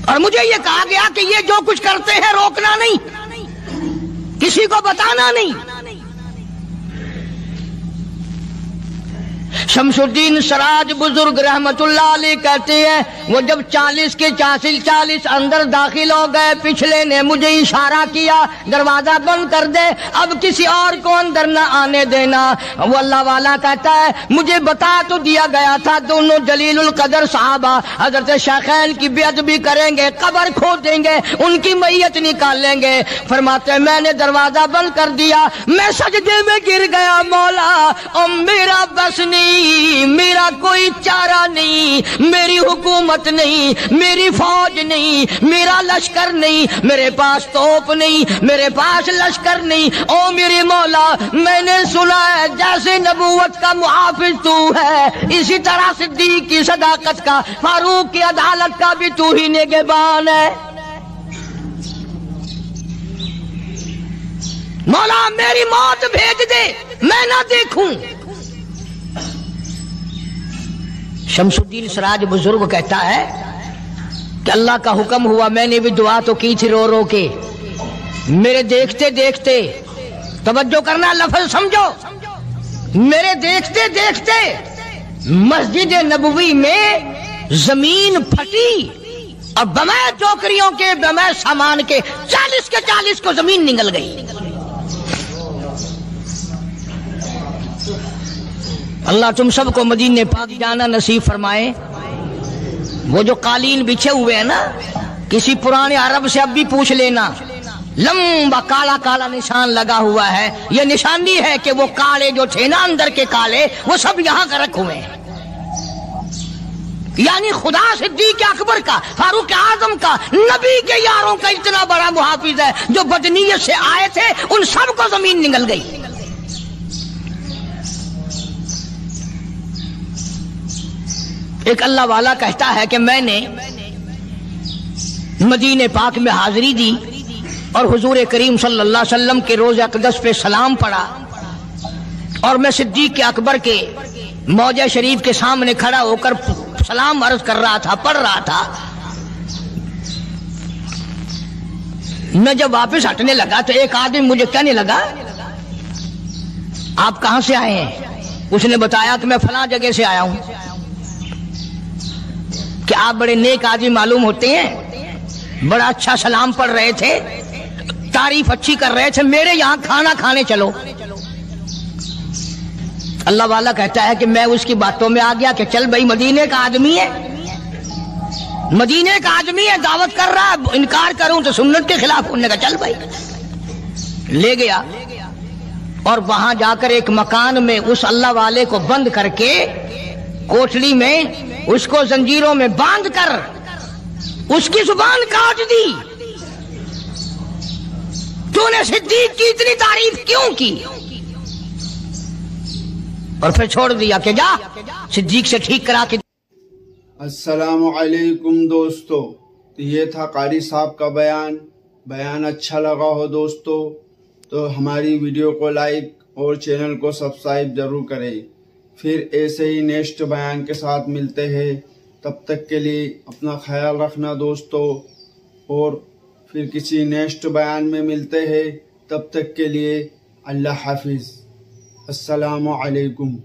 اور مجھے یہ کہا گیا کہ یہ جو کچھ کرتے ہیں روکنا نہیں، کسی کو بتانا نہیں۔ شمس الدین سراج بزرگ رحمت اللہ علیہ کہتے ہیں وہ جب 40 کے 40 اندر داخل ہو گئے، پچھلے نے مجھے اشارہ کیا دروازہ بند کر دے، اب کسی اور کو اندر نہ آنے دینا۔ وہ اللہ والا کہتا ہے مجھے بتا تو دیا گیا تھا دونوں جلیل القدر صحابہ حضرت شیخین کی بے ادبی کریں گے، قبر کھود دیں گے، ان کی میت نکال لیں گے۔ فرماتے ہیں میں نے دروازہ بند کر دیا، میں سجدے میں گر گیا، مولا اور میرا بس نہیں، میرا کوئی چارہ نہیں، میری حکومت نہیں، میری فوج نہیں، میرا لشکر نہیں، میرے پاس توپ نہیں، میرے پاس لشکر نہیں، او میرے مولا میں نے سنا ہے جیسے نبوت کا محافظ تو ہے، اسی طرح صدیق کی صداقت کا، فاروق کی عدالت کا بھی تو ہی نگہبان ہے۔ مولا میری موت بھیج دے میں نہ دیکھوں۔ شمس الدین سراج بزرگ کہتا ہے کہ اللہ کا حکم ہوا، میں نے بھی دعا تو کی تھی رو رو کے، میرے دیکھتے دیکھتے، توجہ کرنا لفظ سمجھو، میرے دیکھتے دیکھتے مسجد نبوی میں زمین پھٹی اور بغیر ٹوکریوں کے بغیر سامان کے 40 کے 40 کو زمین نگل گئی۔ اللہ تم سب کو مدینہ پاک جانا نصیب فرمائے۔ وہ جو قالین بچھے ہوئے ہیں نا، کسی پرانے عرب سے اب بھی پوچھ لینا، لمبا کالا کالا نشان لگا ہوا ہے، یہ نشانی ہے کہ وہ کالے جو تھے نا اندر کے کالے، وہ سب یہاں کا رکھ ہوئے ہیں۔ یعنی خدا صدیق اکبر کا، فاروق اعظم کا، نبی کے یاروں کا اتنا بڑا محافظ ہے، جو بدنیت سے آئے تھے ان سب کو زمین نگل گئی۔ ایک اللہ والا کہتا ہے کہ میں نے مدینہ پاک میں حاضری دی اور حضور کریم صلی اللہ علیہ وسلم کے روضہ اقدس پہ سلام پڑھا، اور میں صدیق اکبر کے موضع شریف کے سامنے کھڑا ہو کر سلام عرض کر رہا تھا، پڑھ رہا تھا۔ میں جب واپس ہٹنے لگا تو ایک آدمی مجھے کہنے لگا آپ کہاں سے آئے ہیں؟ اس نے بتایا کہ میں فلاں جگہ سے آیا ہوں۔ کہ آپ بڑے نیک آدمی معلوم ہوتے ہیں، بڑا اچھا سلام پڑھ رہے تھے، تعریف اچھی کر رہے تھے، میرے یہاں کھانا کھانے چلو۔ اللہ والا کہتا ہے کہ میں اس کی باتوں میں آ گیا کہ چل بھائی، مدینے کا آدمی ہے، مدینے کا آدمی ہے، دعوت کر رہا ہے، انکار کروں تو سنت کے خلاف ہونے کا، چل بھائی۔ لے گیا اور وہاں جا کر ایک مکان میں اس اللہ والے کو بند کر کے، کوٹڑی میں اس کو زنجیروں میں باندھ کر اس کی زبان کاٹ دی۔ تو نے صدیق کی اتنی تعریف کیوں کی؟ اور پھر چھوڑ دیا کہ جا صدیق سے ٹھیک کرا کے۔ السلام علیکم دوستو، یہ تھا قاری صاحب کا بیان اچھا لگا ہو دوستو تو ہماری ویڈیو کو لائک اور چینل کو سبسکرائب ضرور کریں۔ پھر ایسے ہی نیکسٹ بیان کے ساتھ ملتے ہیں، تب تک کے لیے اپنا خیال رکھنا دوستو، اور پھر کسی نیکسٹ بیان میں ملتے ہیں، تب تک کے لیے اللہ حافظ، السلام علیکم۔